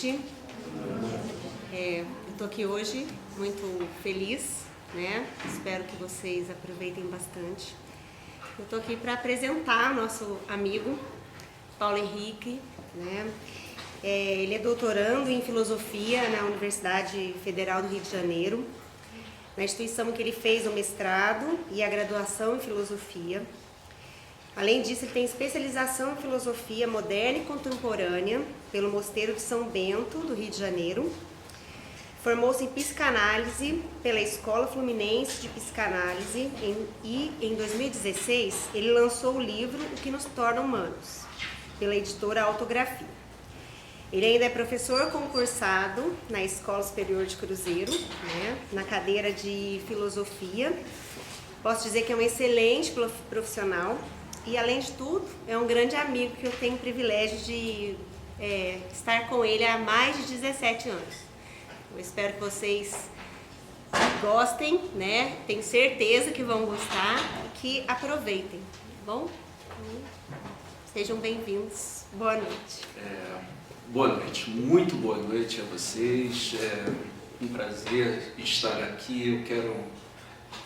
noite. Eu estou aqui hoje muito feliz, né? Espero que vocês aproveitem bastante. Eu estou aqui para apresentar nosso amigo Paulo Henrique, né? Ele é doutorando em filosofia na Universidade Federal do Rio de Janeiro, na instituição em que ele fez o mestrado e a graduação em filosofia. Além disso, ele tem especialização em filosofia moderna e contemporânea pelo Mosteiro de São Bento, do Rio de Janeiro. Formou-se em psicanálise pela Escola Fluminense de Psicanálise e, em 2016, ele lançou o livro O que nos torna humanos, pela editora Autografia. Ele ainda é professor concursado na Escola Superior de Cruzeiro, né, na cadeira de filosofia. Posso dizer que é um excelente profissional e, além de tudo, é um grande amigo que eu tenho o privilégio de estar com ele há mais de 17 anos. Eu espero que vocês gostem, né? Tenho certeza que vão gostar e que aproveitem, tá bom? Sejam bem-vindos. Boa noite. Boa noite, muito boa noite a vocês. É um prazer estar aqui. Eu quero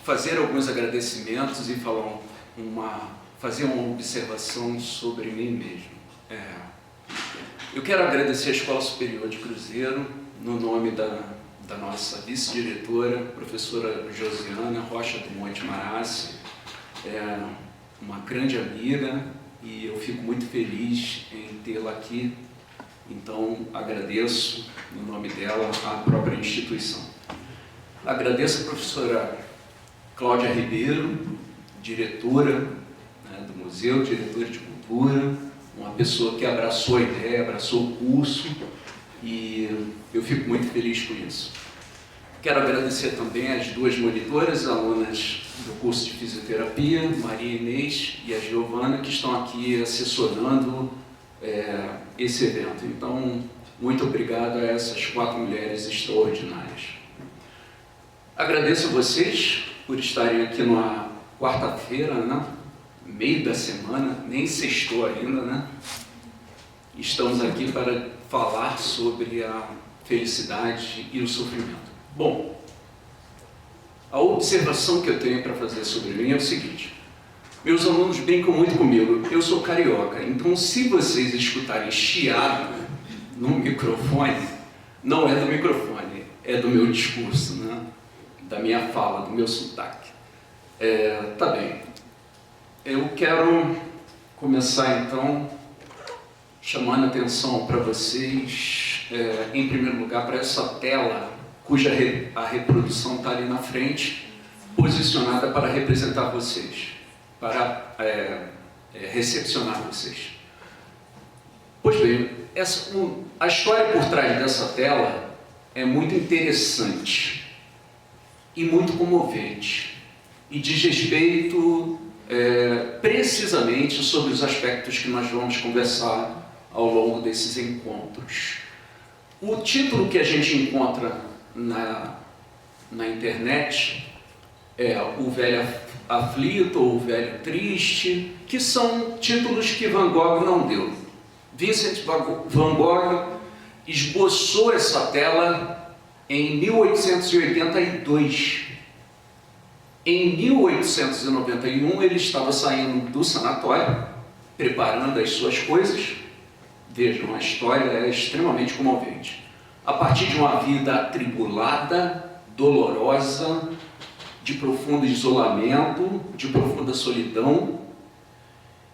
fazer alguns agradecimentos e fazer uma observação sobre mim mesmo. Eu quero agradecer a Escola Superior de Cruzeiro, no nome da nossa vice-diretora, professora Josiana Rocha do Monte Marassi, uma grande amiga, e eu fico muito feliz em tê-la aqui. Então, agradeço, no nome dela, a própria instituição. Agradeço a professora Cláudia Ribeiro, diretora, né, do museu, diretora de cultura, uma pessoa que abraçou a ideia, abraçou o curso, e eu fico muito feliz com isso. Quero agradecer também as duas monitoras, alunas do curso de fisioterapia, Maria Inês e a Giovana, que estão aqui assessorando esse evento. Então, muito obrigado a essas 4 mulheres extraordinárias. Agradeço a vocês por estarem aqui numa quarta-feira, né? Meio da semana, nem sextou ainda, né? Estamos aqui para falar sobre a felicidade e o sofrimento. Bom, a observação que eu tenho para fazer sobre mim é o seguinte: meus alunos brincam muito comigo, eu sou carioca, então se vocês escutarem chiado no microfone, não é do microfone, é do meu discurso, né? Da minha fala, do meu sotaque. Tá bem. Eu quero começar então chamando a atenção para vocês, em primeiro lugar, para essa tela cuja a reprodução está ali na frente, posicionada para representar vocês, para recepcionar vocês. Pois bem, a história por trás dessa tela é muito interessante e muito comovente e diz respeito precisamente sobre os aspectos que nós vamos conversar ao longo desses encontros. O título que a gente encontra na internet é O Velho Aflito ou O Velho Triste, que são títulos que Van Gogh não deu. Vincent Van Gogh esboçou essa tela em 1882. Em 1891, ele estava saindo do sanatório, preparando as suas coisas. Vejam, a história é extremamente comovente. A partir de uma vida atribulada, dolorosa, de profundo isolamento, de profunda solidão,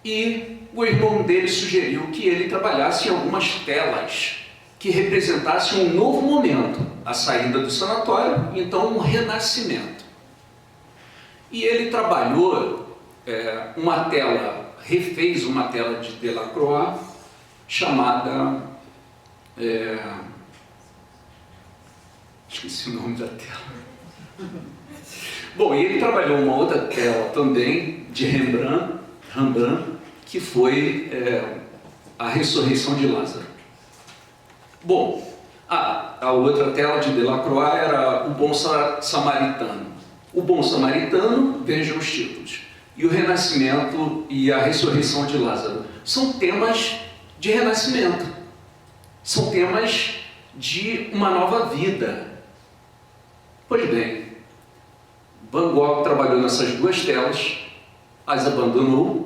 e o irmão dele sugeriu que ele trabalhasse em algumas telas que representassem um novo momento, a saída do sanatório, então um renascimento. E ele trabalhou refez uma tela de Delacroix, chamada, esqueci o nome da tela. Bom, e ele trabalhou uma outra tela também, de Rembrandt, que foi a ressurreição de Lázaro. Bom, a outra tela de Delacroix era O Bom Samaritano. O Bom Samaritano, vejam os títulos, e o Renascimento e a Ressurreição de Lázaro. São temas de renascimento. São temas de uma nova vida. Pois bem, Van Gogh trabalhou nessas duas telas, as abandonou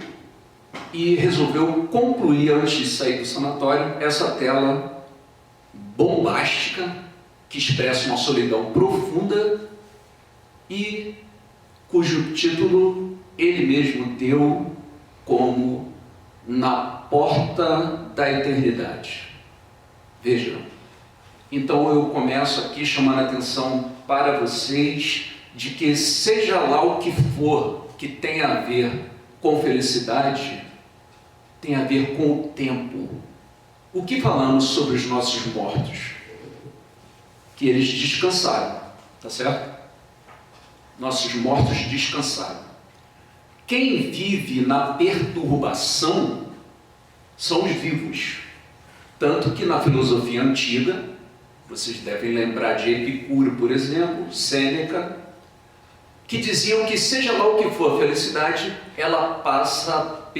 e resolveu concluir, antes de sair do sanatório, essa tela bombástica que expressa uma solidão profunda e cujo título ele mesmo deu como Na Porta da Eternidade. Vejam, então eu começo aqui chamando a atenção para vocês de que seja lá o que for que tenha a ver com felicidade, tem a ver com o tempo. O que falamos sobre os nossos mortos? Que eles descansaram, tá certo? Nossos mortos descansaram. Quem vive na perturbação são os vivos. Tanto que na filosofia antiga, vocês devem lembrar de Epicuro, por exemplo, Sêneca, que diziam que seja lá o que for a felicidade, ela passa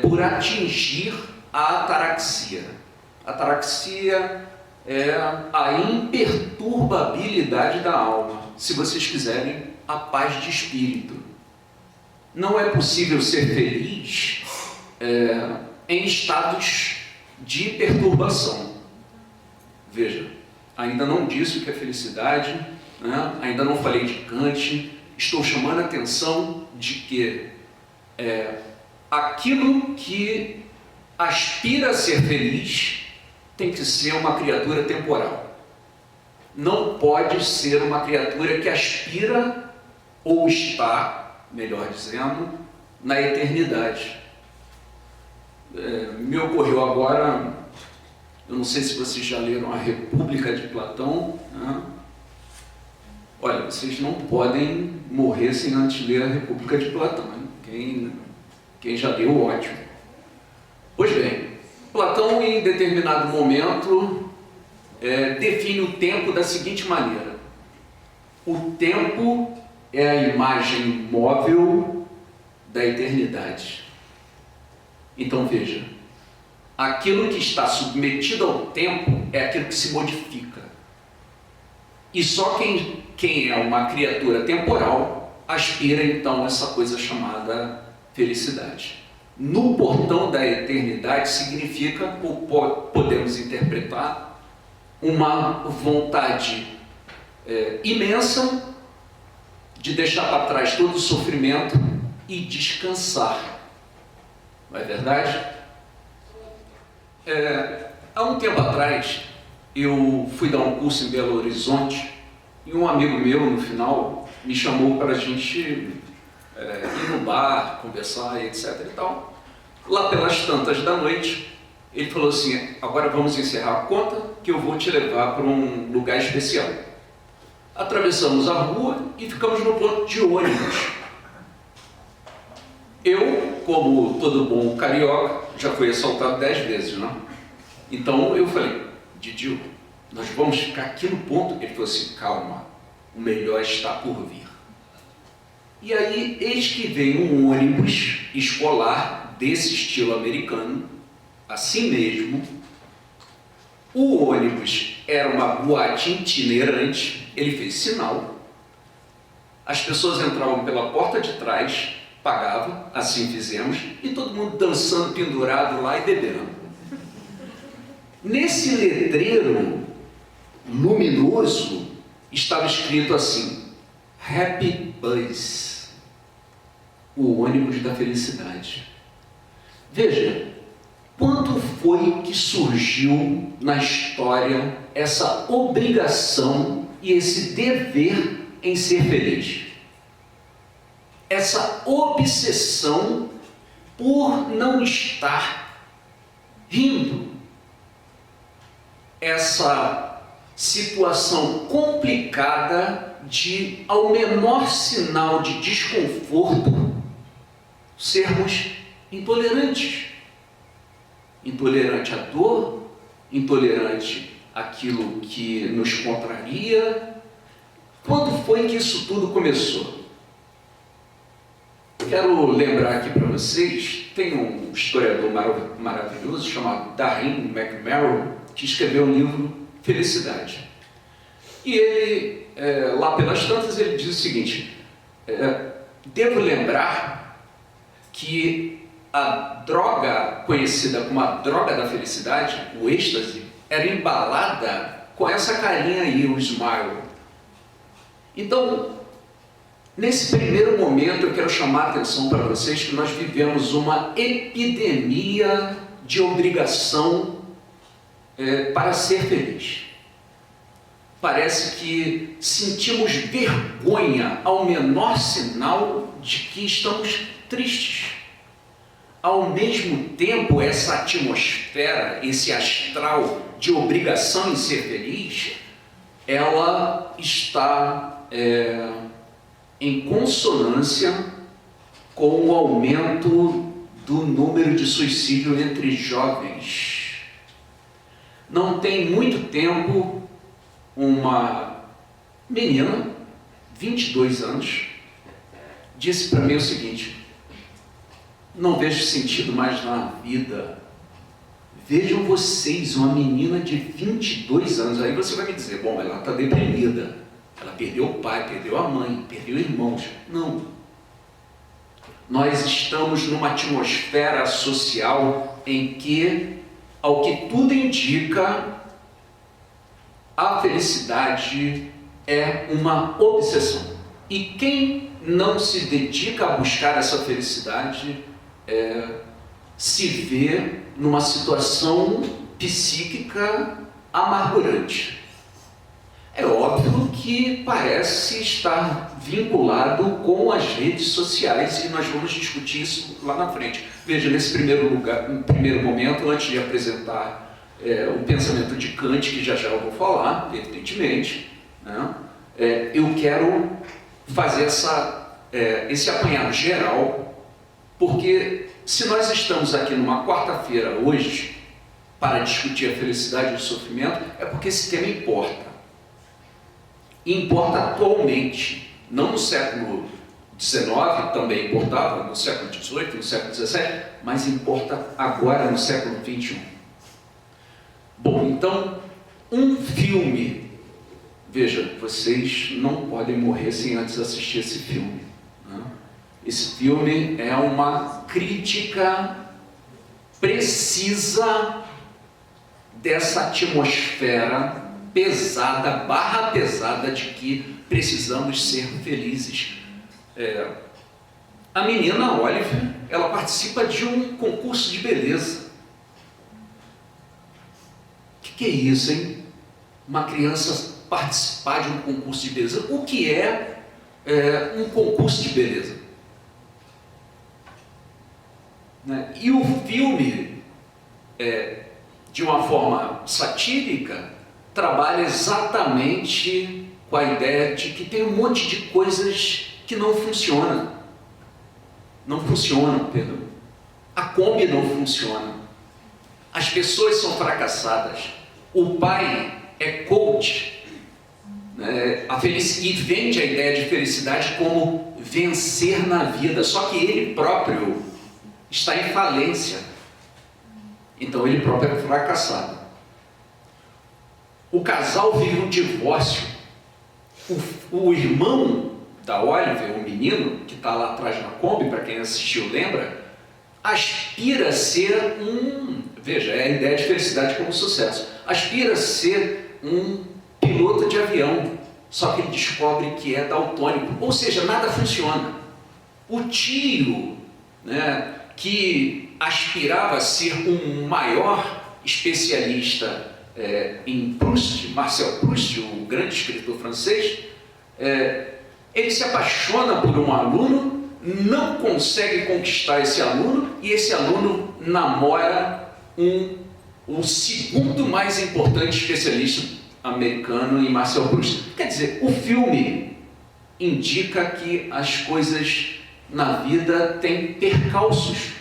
por atingir a ataraxia. A ataraxia é a imperturbabilidade da alma, se vocês quiserem, a paz de espírito. Não é possível ser feliz em estados de perturbação. Veja, ainda não disse o que é felicidade, né? Ainda não falei de Kant, estou chamando a atenção de que aquilo que aspira a ser feliz tem que ser uma criatura temporal. Não pode ser uma criatura que aspira ou está, melhor dizendo, na eternidade. Me ocorreu agora, eu não sei se vocês já leram A República de Platão, né? Olha, vocês não podem morrer sem antes ler A República de Platão, hein? Quem já leu, ótimo. Pois bem, Platão, em determinado momento, define o tempo da seguinte maneira: o tempo é a imagem móvel da eternidade. Então veja, aquilo que está submetido ao tempo é aquilo que se modifica. E só quem é uma criatura temporal aspira então a essa coisa chamada felicidade. No portão da eternidade significa, ou podemos interpretar, uma vontade imensa de deixar para trás todo o sofrimento e descansar. Não é verdade? Há um tempo atrás, eu fui dar um curso em Belo Horizonte e um amigo meu, no final, me chamou para a gente ir no bar, conversar e etc. e tal. Lá pelas tantas da noite, ele falou assim: agora vamos encerrar a conta que eu vou te levar para um lugar especial. Atravessamos a rua e ficamos no ponto de ônibus. Eu, como todo bom carioca, já fui assaltado 10 vezes, né? Então eu falei: Didio, nós vamos ficar aqui no ponto? Ele falou assim: calma, o melhor está por vir. E aí, eis que vem um ônibus escolar desse estilo americano, assim mesmo. O ônibus era uma boate itinerante, ele fez sinal, as pessoas entravam pela porta de trás, pagavam, assim fizemos, e todo mundo dançando pendurado lá e bebendo. Nesse letreiro luminoso estava escrito assim: Happy Bus, o ônibus da felicidade. Veja, quando foi que surgiu na história essa obrigação e esse dever em ser feliz? Essa obsessão por não estar rindo. Essa situação complicada de, ao menor sinal de desconforto, sermos intolerantes. Intolerante à dor, intolerante àquilo que nos contraria. Quando foi que isso tudo começou? Quero lembrar aqui para vocês, tem um historiador maravilhoso chamado Darin McMerrill, que escreveu o livro Felicidade. E ele, lá pelas tantas, ele diz o seguinte: devo lembrar que a droga conhecida como a droga da felicidade, o êxtase, era embalada com essa carinha aí, o smile. Então, nesse primeiro momento, eu quero chamar a atenção para vocês que nós vivemos uma epidemia de obrigação para ser feliz. Parece que sentimos vergonha ao menor sinal de que estamos tristes. Ao mesmo tempo, essa atmosfera, esse astral de obrigação em ser feliz, ela está em consonância com o aumento do número de suicídio entre jovens. Não tem muito tempo, uma menina, 22 anos, disse para mim o seguinte: não vejo sentido mais na vida. Vejam vocês, uma menina de 22 anos, aí você vai me dizer, bom, ela está deprimida, ela perdeu o pai, perdeu a mãe, perdeu irmãos. Não. Nós estamos numa atmosfera social em que, ao que tudo indica, a felicidade é uma obsessão. E quem não se dedica a buscar essa felicidade se vê numa situação psíquica amargurante. É óbvio que parece estar vinculado com as redes sociais e nós vamos discutir isso lá na frente. Veja, nesse primeiro momento, antes de apresentar o pensamento de Kant, que já eu vou falar, evidentemente, né? Eu quero fazer esse apanhado geral, porque se nós estamos aqui numa quarta-feira hoje para discutir a felicidade e o sofrimento, é porque esse tema importa. Importa atualmente, não no século XIX, também importava no século XVIII, no século XVII, mas importa agora no século XXI. Bom, então, um filme, veja, vocês não podem morrer sem antes assistir esse filme, né? Esse filme é uma crítica precisa dessa atmosfera pesada, barra pesada, de que precisamos ser felizes. A menina Olive, ela participa de um concurso de beleza. O que é isso, hein? Uma criança participar de um concurso de beleza. O que é um concurso de beleza? Né? E o filme, de uma forma satírica, trabalha exatamente com a ideia de que tem um monte de coisas que não funcionam. Não funcionam, Pedro. A Kombi não funciona. As pessoas são fracassadas. O pai é coach, né? E vende a ideia de felicidade como vencer na vida, só que ele próprio está em falência. Então ele próprio é fracassado. O casal vive um divórcio. O irmão da Oliver, o menino que está lá atrás na Kombi, para quem assistiu lembra, aspira a ser veja, é a ideia de felicidade como sucesso, aspira a ser um piloto de avião, só que ele descobre que é daltônico, ou seja, nada funciona. O tio, né, que aspirava a ser um maior especialista em Proust, Marcel Proust, o grande escritor francês, ele se apaixona por um aluno, não consegue conquistar esse aluno, e esse aluno namora o segundo mais importante especialista americano em Marcel Proust. Quer dizer, o filme indica que as coisas na vida têm percalços.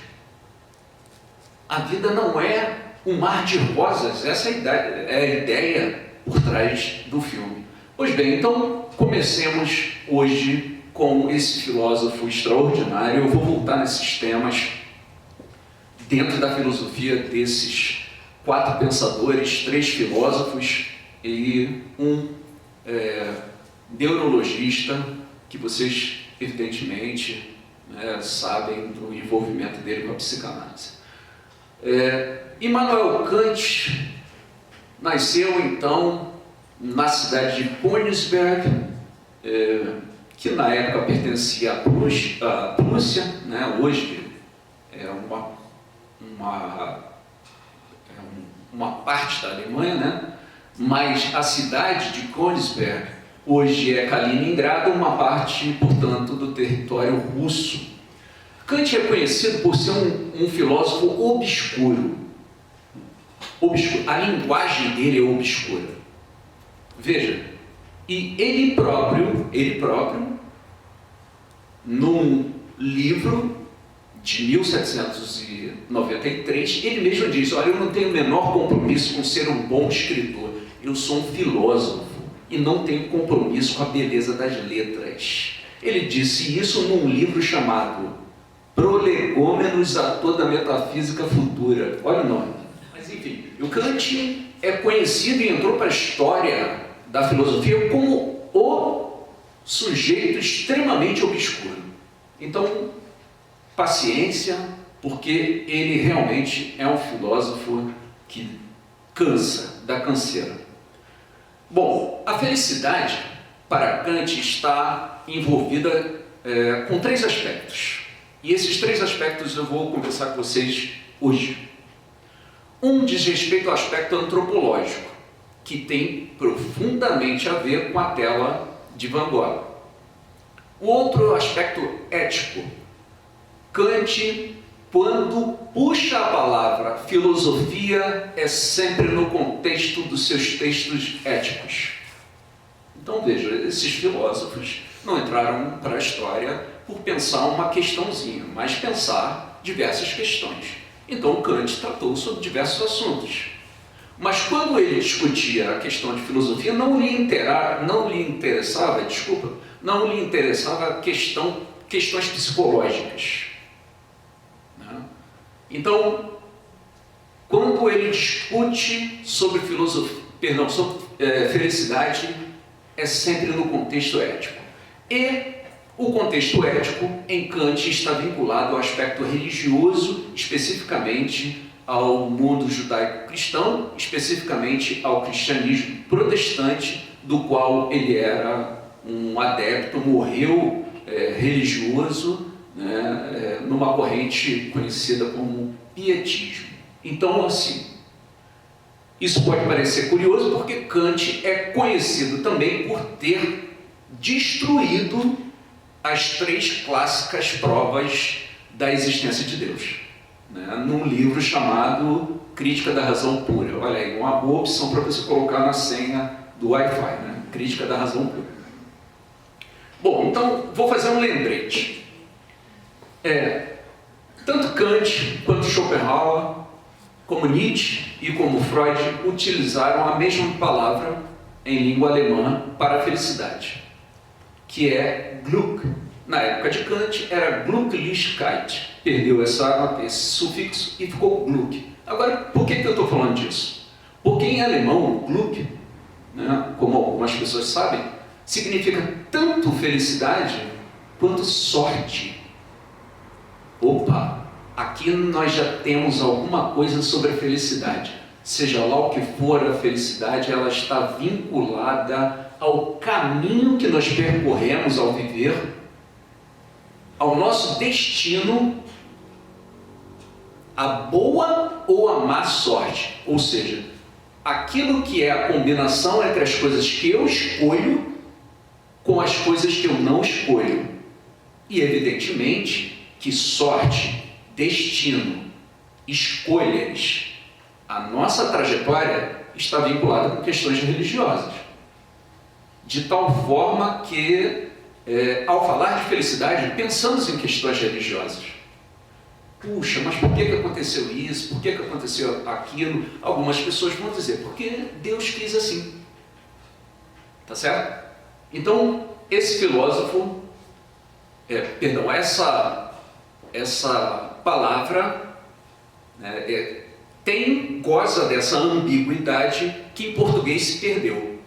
A vida não é um mar de rosas, essa é a ideia por trás do filme. Pois bem, então comecemos hoje com esse filósofo extraordinário. Eu vou voltar nesses temas dentro da filosofia desses 4 pensadores, 3 filósofos e um neurologista, que vocês, evidentemente, sabem do envolvimento dele com a psicanálise. Immanuel Kant nasceu, então, na cidade de Königsberg, que na época pertencia à Prússia, né? Hoje é uma parte da Alemanha, né? Mas a cidade de Königsberg hoje é Kaliningrado, uma parte, portanto, do território russo. Kant é conhecido por ser um filósofo obscuro. A linguagem dele é obscura. Veja, e ele próprio, num livro de 1793, ele mesmo diz: olha, eu não tenho o menor compromisso com ser um bom escritor, eu sou um filósofo e não tenho compromisso com a beleza das letras. Ele disse isso num livro chamado Prolegômenos a toda a metafísica futura. Olha o nome. Mas enfim, o Kant é conhecido e entrou para a história da filosofia como o sujeito extremamente obscuro. Então, paciência, porque ele realmente é um filósofo que cansa, dá canseira. Bom, a felicidade para Kant está envolvida com 3 aspectos. E esses 3 aspectos eu vou conversar com vocês hoje. Um diz respeito ao aspecto antropológico, que tem profundamente a ver com a tela de Van Gogh. O outro aspecto ético. Kant, quando puxa a palavra filosofia, é sempre no contexto dos seus textos éticos. Então veja, esses filósofos não entraram para a história por pensar uma questãozinha, mas pensar diversas questões. Então Kant tratou sobre diversos assuntos. Mas quando ele discutia a questão de filosofia, não lhe interessava questões psicológicas. Então, quando ele discute sobre felicidade, é sempre no contexto ético. E o contexto ético em Kant está vinculado ao aspecto religioso, especificamente ao mundo judaico-cristão, especificamente ao cristianismo protestante, do qual ele era um adepto, morreu religioso, né, numa corrente conhecida como pietismo. Então, assim, isso pode parecer curioso porque Kant é conhecido também por ter destruído as 3 clássicas provas da existência de Deus, né, num livro chamado Crítica da Razão Pura. Olha aí, uma boa opção para você colocar na senha do Wi-Fi, né? Crítica da Razão Pura. Bom, então vou fazer um lembrete. Tanto Kant quanto Schopenhauer, como Nietzsche e como Freud, utilizaram a mesma palavra em língua alemã para a felicidade, que é Glück. Na época de Kant era Glücklichkeit, perdeu esse sufixo e ficou Glück. Agora, por que eu estou falando disso? Porque em alemão, Glück, né, como algumas pessoas sabem, significa tanto felicidade quanto sorte. Opa, aqui nós já temos alguma coisa sobre a felicidade. Seja lá o que for a felicidade, ela está vinculada ao caminho que nós percorremos ao viver, ao nosso destino, a boa ou a má sorte. Ou seja, aquilo que é a combinação entre as coisas que eu escolho com as coisas que eu não escolho. E evidentemente que sorte, destino, escolhas, a nossa trajetória está vinculada com questões religiosas. De tal forma que, ao falar de felicidade, pensamos em questões religiosas. Puxa, mas por que aconteceu isso? Por que aconteceu aquilo? Algumas pessoas vão dizer, porque Deus quis assim. Tá certo? Então, esse filósofo, essa palavra, né, goza dessa ambiguidade que em português se perdeu.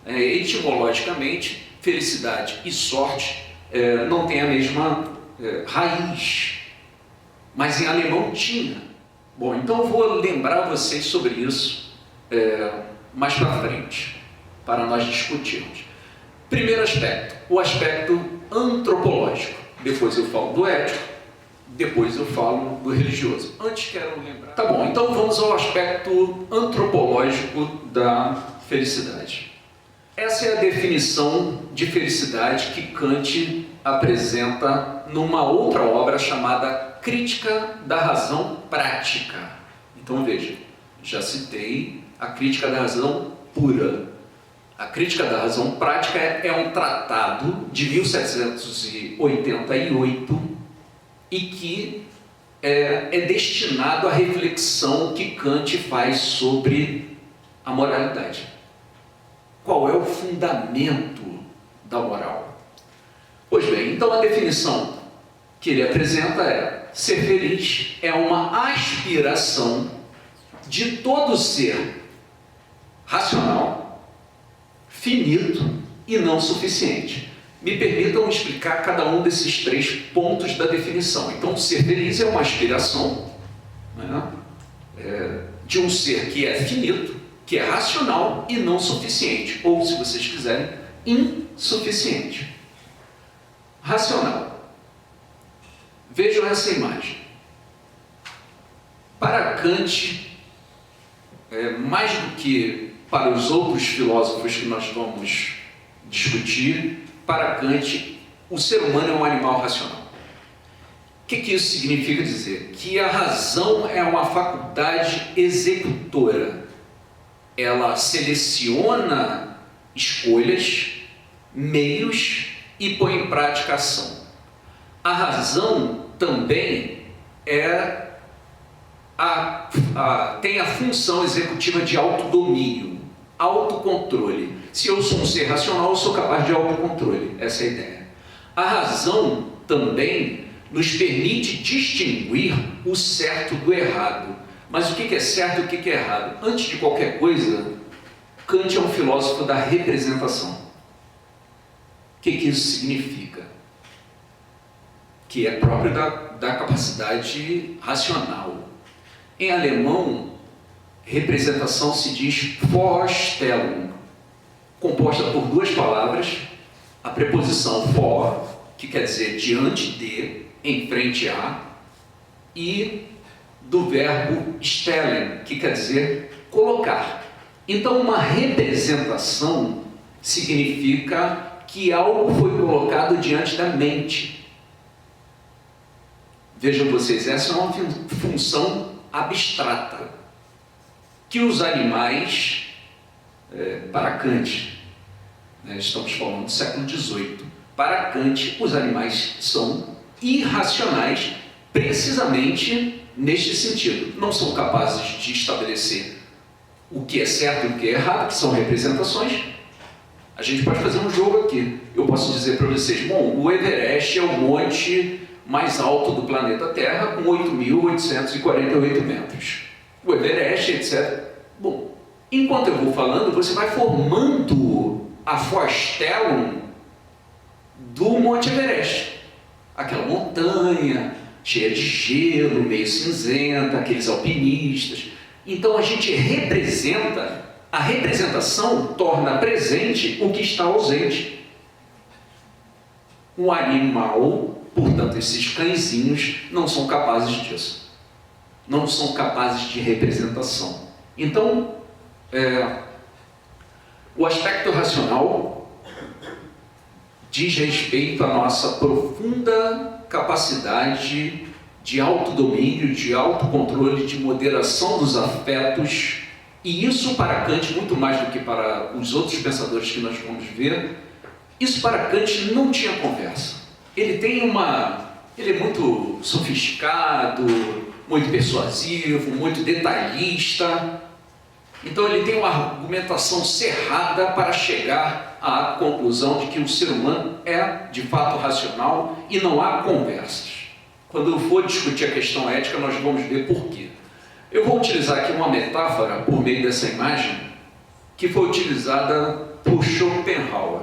Etimologicamente, felicidade e sorte não têm a mesma raiz, mas em alemão tinha. Bom, então eu vou lembrar vocês sobre isso mais para frente, para nós discutirmos. Primeiro aspecto, o aspecto antropológico. Depois eu falo do ético, depois eu falo do religioso. Antes quero lembrar... Tá bom, então vamos ao aspecto antropológico da felicidade. Essa é a definição de felicidade que Kant apresenta numa outra obra chamada Crítica da Razão Prática. Então veja, já citei a Crítica da Razão Pura. A Crítica da Razão Prática é um tratado de 1788 e que é destinado à reflexão que Kant faz sobre a moralidade. Qual é o fundamento da moral? Pois bem, então a definição que ele apresenta é: ser feliz é uma aspiração de todo ser racional, finito e não suficiente. Me permitam explicar cada um desses 3 pontos da definição. Então, ser feliz é uma aspiração, né, de um ser que é finito, que é racional e não suficiente, ou, se vocês quiserem, insuficiente. Racional. Vejam essa imagem. Para Kant, mais do que para os outros filósofos que nós vamos discutir, para Kant, o ser humano é um animal racional. O que isso significa dizer? Que a razão é uma faculdade executora. Ela seleciona escolhas, meios e põe em prática a ação. A razão também tem a função executiva de autodomínio, autocontrole. Se eu sou um ser racional, eu sou capaz de autocontrole. Essa é a ideia. A razão também nos permite distinguir o certo do errado. Mas o que é certo e o que é errado? Antes de qualquer coisa, Kant é um filósofo da representação. O que isso significa? Que é próprio da capacidade racional. Em alemão, representação se diz Vorstellung, composta por 2 palavras, a preposição vor, que quer dizer diante de, em frente a, e do verbo stellen, que quer dizer colocar. Então, uma representação significa que algo foi colocado diante da mente. Vejam vocês, essa é uma função abstrata, que os animais, para Kant, estamos falando do século XVIII, para Kant, os animais são irracionais precisamente neste sentido. Não são capazes de estabelecer o que é certo e o que é errado, que são representações. A gente pode fazer um jogo aqui. Eu posso dizer para vocês, bom, o Everest é o monte mais alto do planeta Terra, com 8.848 metros. O Everest, etc. Bom, enquanto eu vou falando, você vai formando a Vorstellung do Monte Everest. Aquela montanha cheia de gelo, meio cinzenta, aqueles alpinistas. Então a gente representa, a representação torna presente o que está ausente. Um animal, portanto, esses cãezinhos não são capazes disso. Não são capazes de representação. Então, o aspecto racional diz respeito à nossa profunda capacidade de autodomínio, de autocontrole, de moderação dos afetos, e isso para Kant, muito mais do que para os outros pensadores que nós vamos ver, isso para Kant não tinha conversa. Ele é muito sofisticado, muito persuasivo, muito detalhista, então ele tem uma argumentação cerrada para chegar à conclusão de que o ser humano é de fato racional e não há conversas. Quando eu for discutir a questão ética, nós vamos ver por quê. Eu vou utilizar aqui uma metáfora por meio dessa imagem que foi utilizada por Schopenhauer.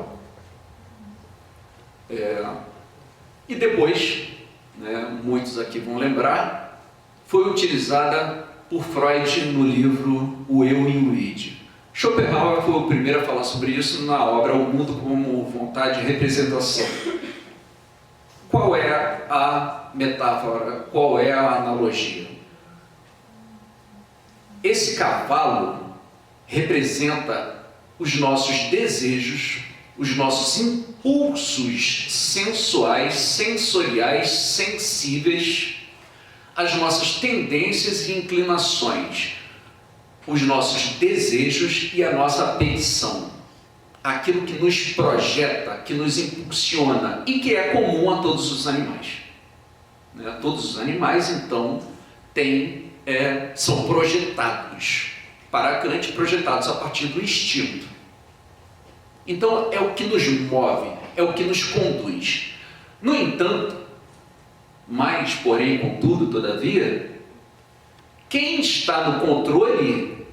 E depois, né, muitos aqui vão lembrar, foi utilizada por Freud no livro O Eu e o Id. Schopenhauer foi o primeiro a falar sobre isso na obra O Mundo como Vontade e Representação. Qual é a metáfora? Qual é a analogia? Esse cavalo representa os nossos desejos, os nossos impulsos sensuais, sensoriais, sensíveis, as nossas tendências e inclinações, os nossos desejos e a nossa petição, aquilo que nos projeta, que nos impulsiona e que é comum a todos os animais. Todos os animais, então, são projetados, para Kant, projetados a partir do instinto. Então, é o que nos move, é o que nos conduz. No entanto, mas, porém, contudo, todavia, quem está no controle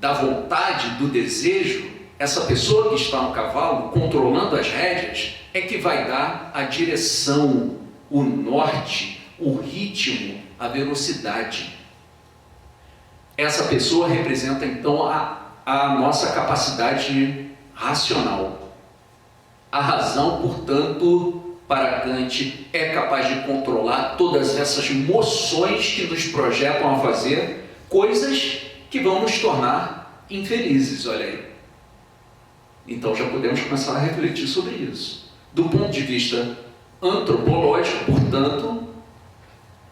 da vontade, do desejo, essa pessoa que está no cavalo, controlando as rédeas, é que vai dar a direção, o norte, o ritmo, a velocidade. Essa pessoa representa, então, a nossa capacidade racional. A razão, portanto, para Kant, é capaz de controlar todas essas moções que nos projetam a fazer coisas que vão nos tornar infelizes, olha aí. Então já podemos começar a refletir sobre isso. Do ponto de vista antropológico, portanto,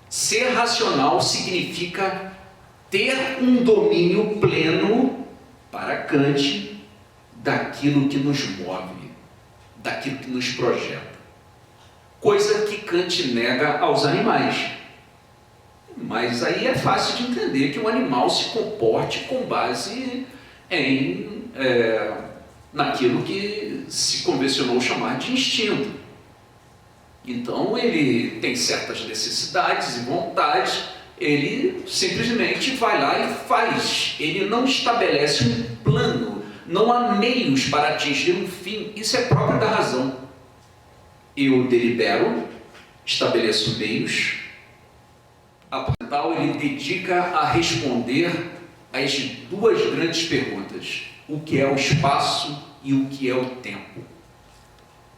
ser racional significa ter um domínio pleno, para Kant, daquilo que nos move, daquilo que nos projeta. Coisa que Kant nega aos animais. Mas aí é fácil de entender que o animal se comporte com base naquilo que se convencionou chamar de instinto. Então ele tem certas necessidades e vontades, ele simplesmente vai lá e faz. Ele não estabelece um plano, não há meios para atingir um fim. Isso é próprio da razão. Eu delibero, estabeleço meios. A ele dedica a responder às duas grandes perguntas: o que é o espaço e o que é o tempo.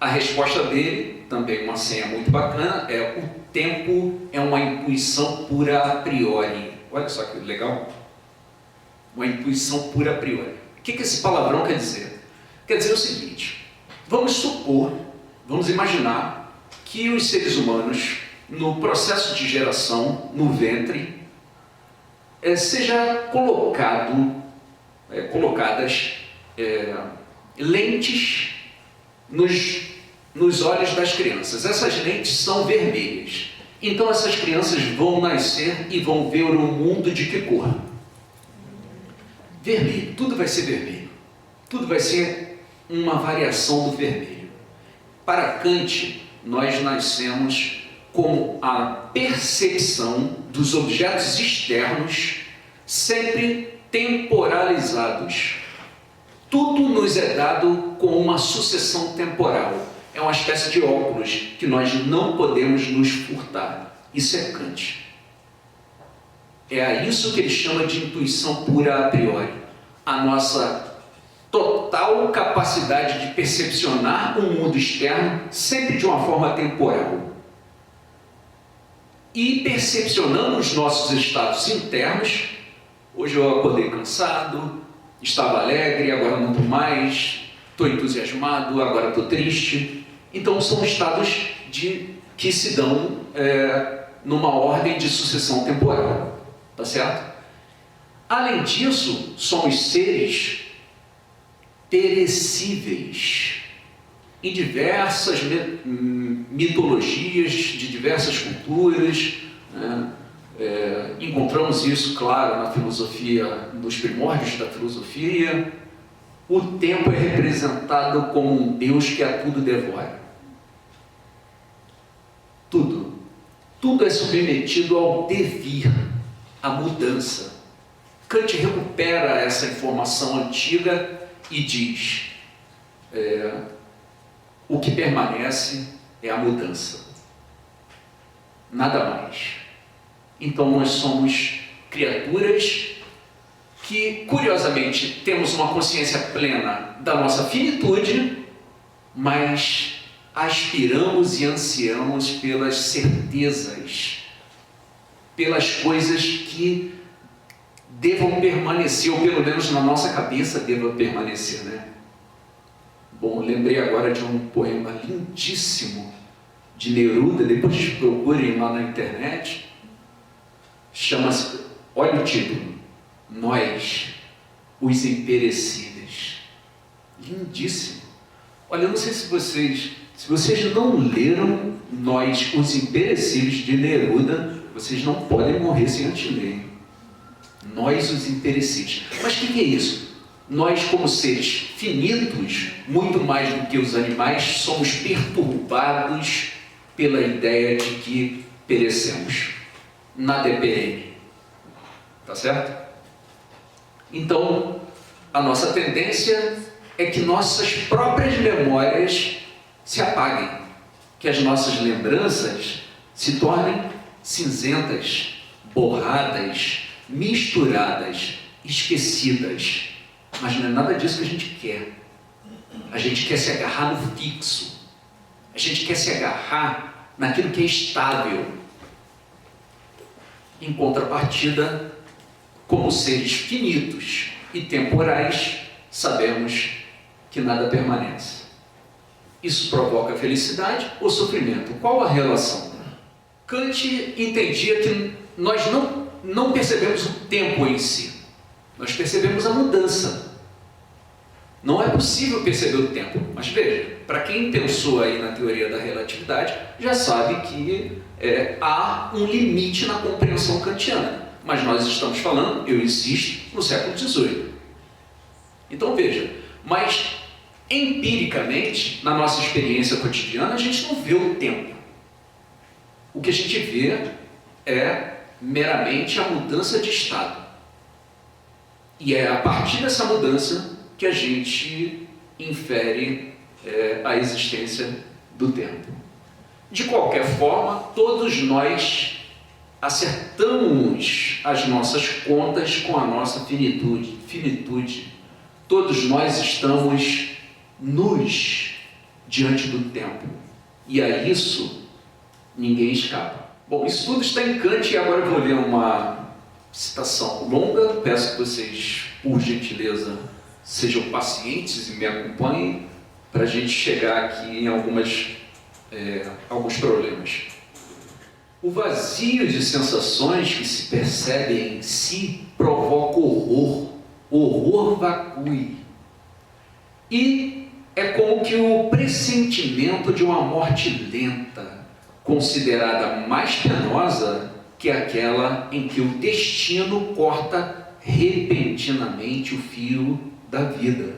A resposta dele, também uma senha muito bacana, é: o tempo é uma intuição pura a priori. Olha só que legal. Uma intuição pura a priori. O que esse palavrão quer dizer? Quer dizer o seguinte: vamos imaginar que os seres humanos, no processo de geração, no ventre, seja colocadas lentes nos olhos das crianças. Essas lentes são vermelhas. Então essas crianças vão nascer e vão ver o mundo de que cor? Vermelho. Tudo vai ser vermelho. Tudo vai ser uma variação do vermelho. Para Kant, nós nascemos com a percepção dos objetos externos sempre temporalizados. Tudo nos é dado com uma sucessão temporal. É uma espécie de óculos que nós não podemos nos furtar. Isso é Kant. É a isso que ele chama de intuição pura a priori. A nossa total capacidade de percepcionar o mundo externo sempre de uma forma temporal. E percepcionando os nossos estados internos. Hoje eu acordei cansado, estava alegre, agora não estou mais, estou entusiasmado, agora estou triste. Então são estados que se dão numa ordem de sucessão temporal, tá certo? Além disso, somos seres perecíveis. Em diversas mitologias de diversas culturas, né? Encontramos isso, claro, na filosofia, nos primórdios da filosofia. O tempo é representado como um Deus que a tudo devora. Tudo é submetido ao devir. a mudança. Kant recupera essa informação antiga e diz: o que permanece é a mudança, nada mais. Então nós somos criaturas que, curiosamente, temos uma consciência plena da nossa finitude, mas aspiramos e ansiamos pelas certezas, pelas coisas que devam permanecer, ou pelo menos na nossa cabeça devam permanecer, né? Bom, lembrei agora de um poema lindíssimo de Neruda, depois procurem lá na internet, chama-se, olha o título, Nós, os Imperecíveis. Lindíssimo. Olha, eu não sei se vocês não leram Nós, os Imperecíveis de Neruda, vocês não podem morrer sem antes ler. Nós, os Imperecíveis. Mas o que é isso? Nós, como seres finitos, muito mais do que os animais, somos perturbados pela ideia de que perecemos. Nada é perene. Tá certo? Então, a nossa tendência é que nossas próprias memórias se apaguem, que as nossas lembranças se tornem cinzentas, borradas, misturadas, esquecidas. Mas não é nada disso que a gente quer. A gente quer se agarrar no fixo. A gente quer se agarrar naquilo que é estável. Em contrapartida, como seres finitos e temporais, sabemos que nada permanece. Isso provoca felicidade ou sofrimento? Qual a relação? Kant entendia que nós não percebemos o tempo em si. Nós percebemos a mudança. Não é possível perceber o tempo. Mas veja, para quem pensou aí na teoria da relatividade, já sabe que há um limite na compreensão kantiana. Mas nós estamos falando, eu insisto, no século XVIII. Então veja, mas empiricamente, na nossa experiência cotidiana, a gente não vê o tempo. O que a gente vê é meramente a mudança de estado. E é a partir dessa mudança que a gente infere a existência do tempo. De qualquer forma, todos nós acertamos as nossas contas com a nossa finitude. Todos nós estamos nus diante do tempo. E a isso ninguém escapa. Bom, isso tudo está em Kant e agora eu vou ler uma citação longa. Peço que vocês, por gentileza, sejam pacientes e me acompanhem para a gente chegar aqui em alguns problemas. O vazio de sensações que se percebe em si provoca horror vacui. E é como que o pressentimento de uma morte lenta, considerada mais penosa que aquela em que o destino corta repentinamente o fio da vida.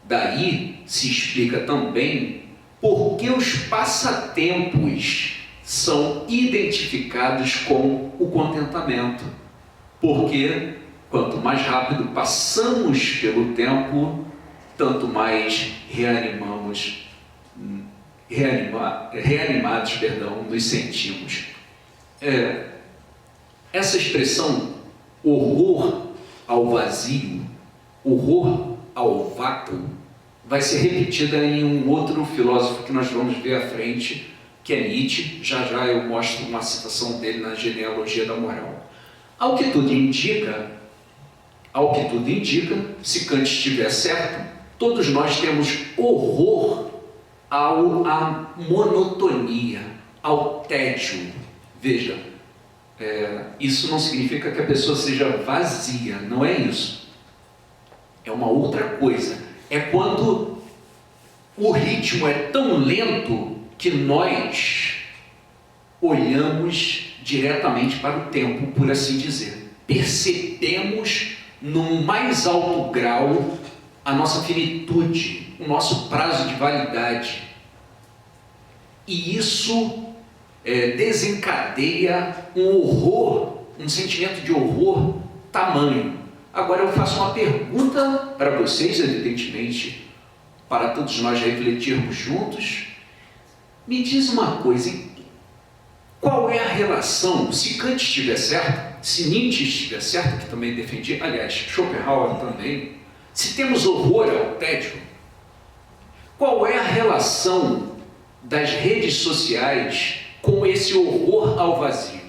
Daí se explica também por que os passatempos são identificados com o contentamento. Porque quanto mais rápido passamos pelo tempo, tanto mais reanimados nos sentimos. Essa expressão horror ao vazio, horror ao vácuo, vai ser repetida em um outro filósofo que nós vamos ver à frente, que é Nietzsche. Já já eu mostro uma citação dele na Genealogia da Moral. Ao que tudo indica, se Kant estiver certo, todos nós temos horror à monotonia, ao tédio. Veja, isso não significa que a pessoa seja vazia, não é isso. É uma outra coisa. É quando o ritmo é tão lento que nós olhamos diretamente para o tempo, por assim dizer. Percebemos no mais alto grau a nossa finitude, o nosso prazo de validade. E isso desencadeia um horror um sentimento de horror tamanho. Agora eu faço uma pergunta para vocês, evidentemente, para todos nós refletirmos juntos. Me diz uma coisa, qual é a relação, se Kant estiver certo, se Nietzsche estiver certo, que também defendia, aliás, Schopenhauer também, se temos horror ao tédio, qual é a relação das redes sociais com esse horror ao vazio?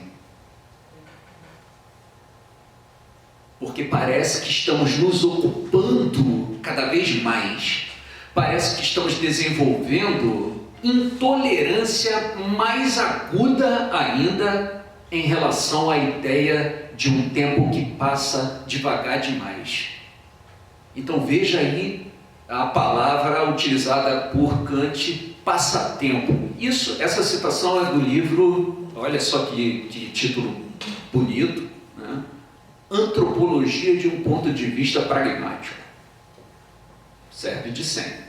Porque parece que estamos nos ocupando cada vez mais, parece que estamos desenvolvendo intolerância mais aguda ainda em relação à ideia de um tempo que passa devagar demais. Então veja aí a palavra utilizada por Kant, passatempo. Essa citação é do livro, olha só que título bonito, né? Antropologia de um ponto de vista pragmático. Serve de senha.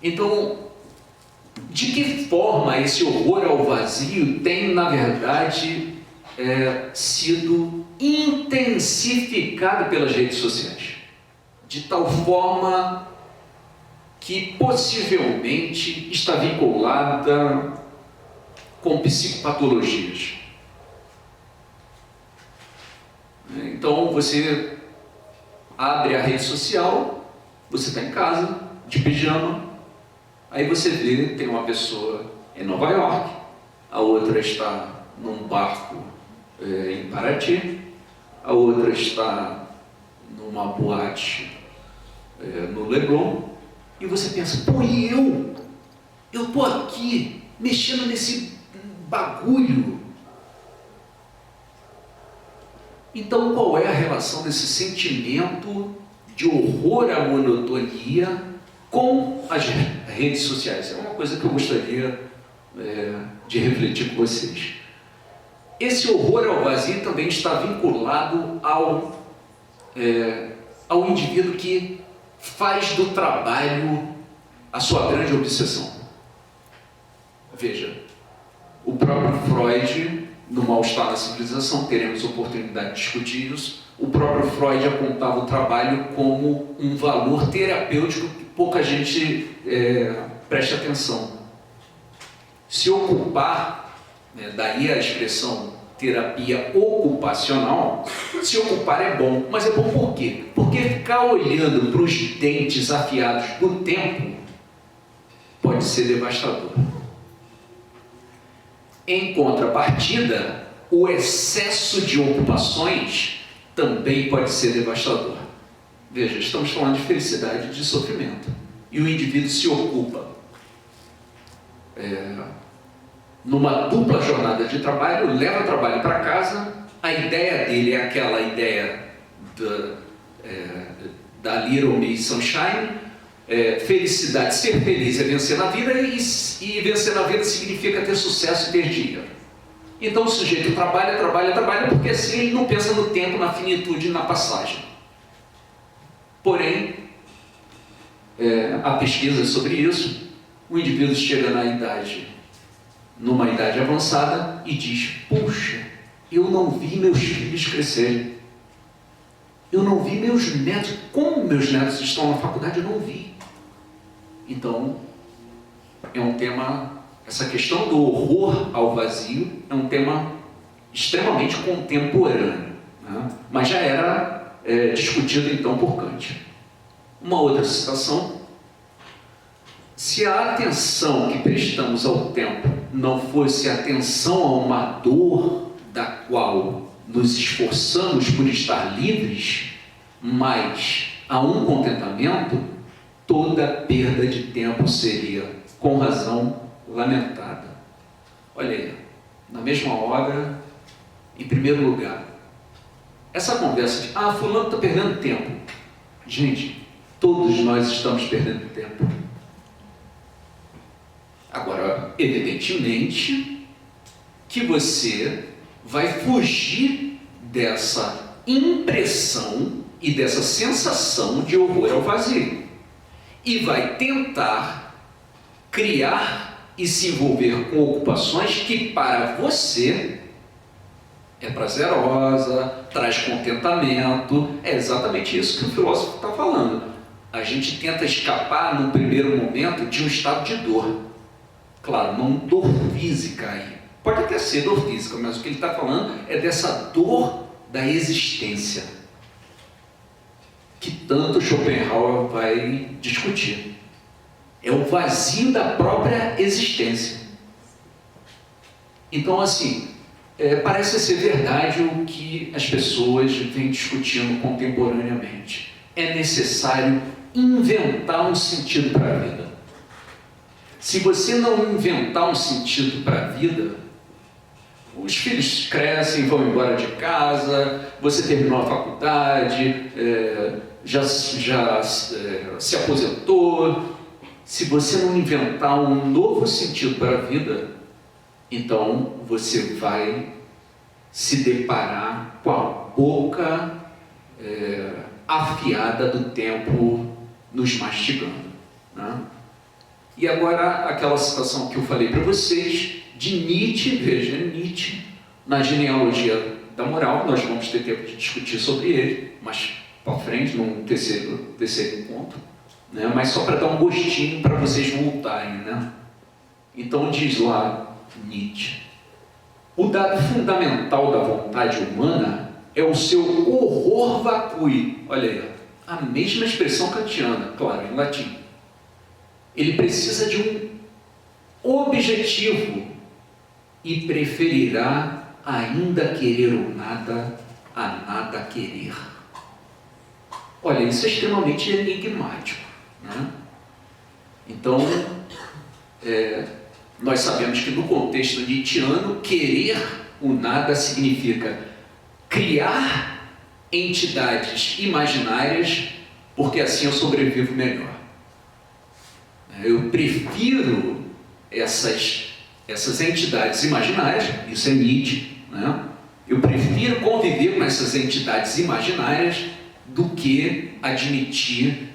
Então, de que forma esse horror ao vazio tem, na verdade, sido intensificado pelas redes sociais? De tal forma que possivelmente está vinculada com psicopatologias. Então você abre a rede social, você está em casa, de pijama, aí você vê, tem uma pessoa em Nova York, a outra está num barco em Paraty, a outra está numa boate no Leblon, e você pensa, pô, e eu estou aqui mexendo nesse bagulho. Então, qual é a relação desse sentimento de horror à monotonia com as redes sociais? É uma coisa que eu gostaria de refletir com vocês. Esse horror ao vazio também está vinculado ao indivíduo que faz do trabalho a sua grande obsessão. Veja, o próprio Freud, no Mal-Estar na Civilização, teremos oportunidade de discutir isso, o próprio Freud apontava o trabalho como um valor terapêutico que pouca gente presta atenção. Se ocupar, daí a expressão terapia ocupacional, se ocupar é bom, mas é bom por quê? Porque ficar olhando para os dentes afiados do tempo pode ser devastador. Em contrapartida, o excesso de ocupações também pode ser devastador. Veja, estamos falando de felicidade e de sofrimento. E o indivíduo se ocupa numa dupla jornada de trabalho, leva o trabalho para casa, a ideia dele é aquela ideia da Little Miss Sunshine, felicidade, ser feliz é vencer na vida, e vencer na vida significa ter sucesso e ter dinheiro. Então o sujeito trabalha, porque assim ele não pensa no tempo, na finitude, na passagem. Porém, há pesquisas sobre isso, o indivíduo chega numa idade avançada e diz, puxa, eu não vi meus filhos crescerem, eu não vi meus netos, como meus netos estão na faculdade, eu não vi. Então, é um tema, essa questão do horror ao vazio é um tema extremamente contemporâneo, né? Mas já era discutido então por Kant. Uma outra citação: se a atenção que prestamos ao tempo não fosse atenção a uma dor da qual nos esforçamos por estar livres, mas a um contentamento, toda perda de tempo seria, com razão, lamentada. Olha aí, na mesma obra, em primeiro lugar, essa conversa de, fulano está perdendo tempo. Gente, todos nós estamos perdendo tempo. Agora, evidentemente, que você vai fugir dessa impressão e dessa sensação de horror ao vazio. E vai tentar criar e se envolver com ocupações que para você é prazerosa, traz contentamento. É exatamente isso que o filósofo está falando. A gente tenta escapar, no primeiro momento, de um estado de dor. Claro, não dor física aí. Pode até ser dor física, mas o que ele está falando é dessa dor da existência, que tanto Schopenhauer vai discutir. É o vazio da própria existência. Então, assim, parece ser verdade o que as pessoas vêm discutindo contemporaneamente. É necessário inventar um sentido para a vida. Se você não inventar um sentido para a vida, os filhos crescem, vão embora de casa, você terminou a faculdade, já se aposentou. Se você não inventar um novo sentido para a vida, então você vai se deparar com a boca afiada do tempo nos mastigando, né? E agora aquela citação que eu falei para vocês de Nietzsche, veja, Nietzsche, na genealogia da moral. Nós vamos ter tempo de discutir sobre ele, mas para frente, num terceiro encontro, né? Mas só para dar um gostinho para vocês voltarem, né? Então diz lá Nietzsche: o dado fundamental da vontade humana é o seu horror vacui. Olha aí, a mesma expressão kantiana, claro, em latim. Ele precisa de um objetivo e preferirá, ainda querer ou nada, a nada querer. Olha, isso é extremamente enigmático, né? Então, nós sabemos que no contexto nietzschiano, querer o nada significa criar entidades imaginárias, porque assim eu sobrevivo melhor. Eu prefiro essas entidades imaginárias, isso é Nietzsche, né? Eu prefiro conviver com essas entidades imaginárias do que admitir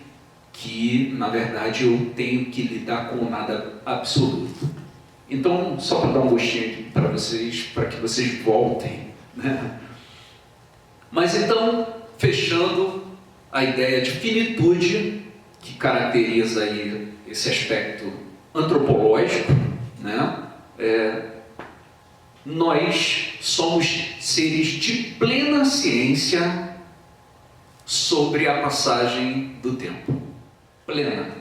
que, na verdade, eu tenho que lidar com o nada absoluto. Então, só para dar um gostinho para vocês, para que vocês voltem, né? Mas então, fechando a ideia de finitude, que caracteriza aí esse aspecto antropológico, né? Nós somos seres de plena ciência sobre a passagem do tempo. Plena.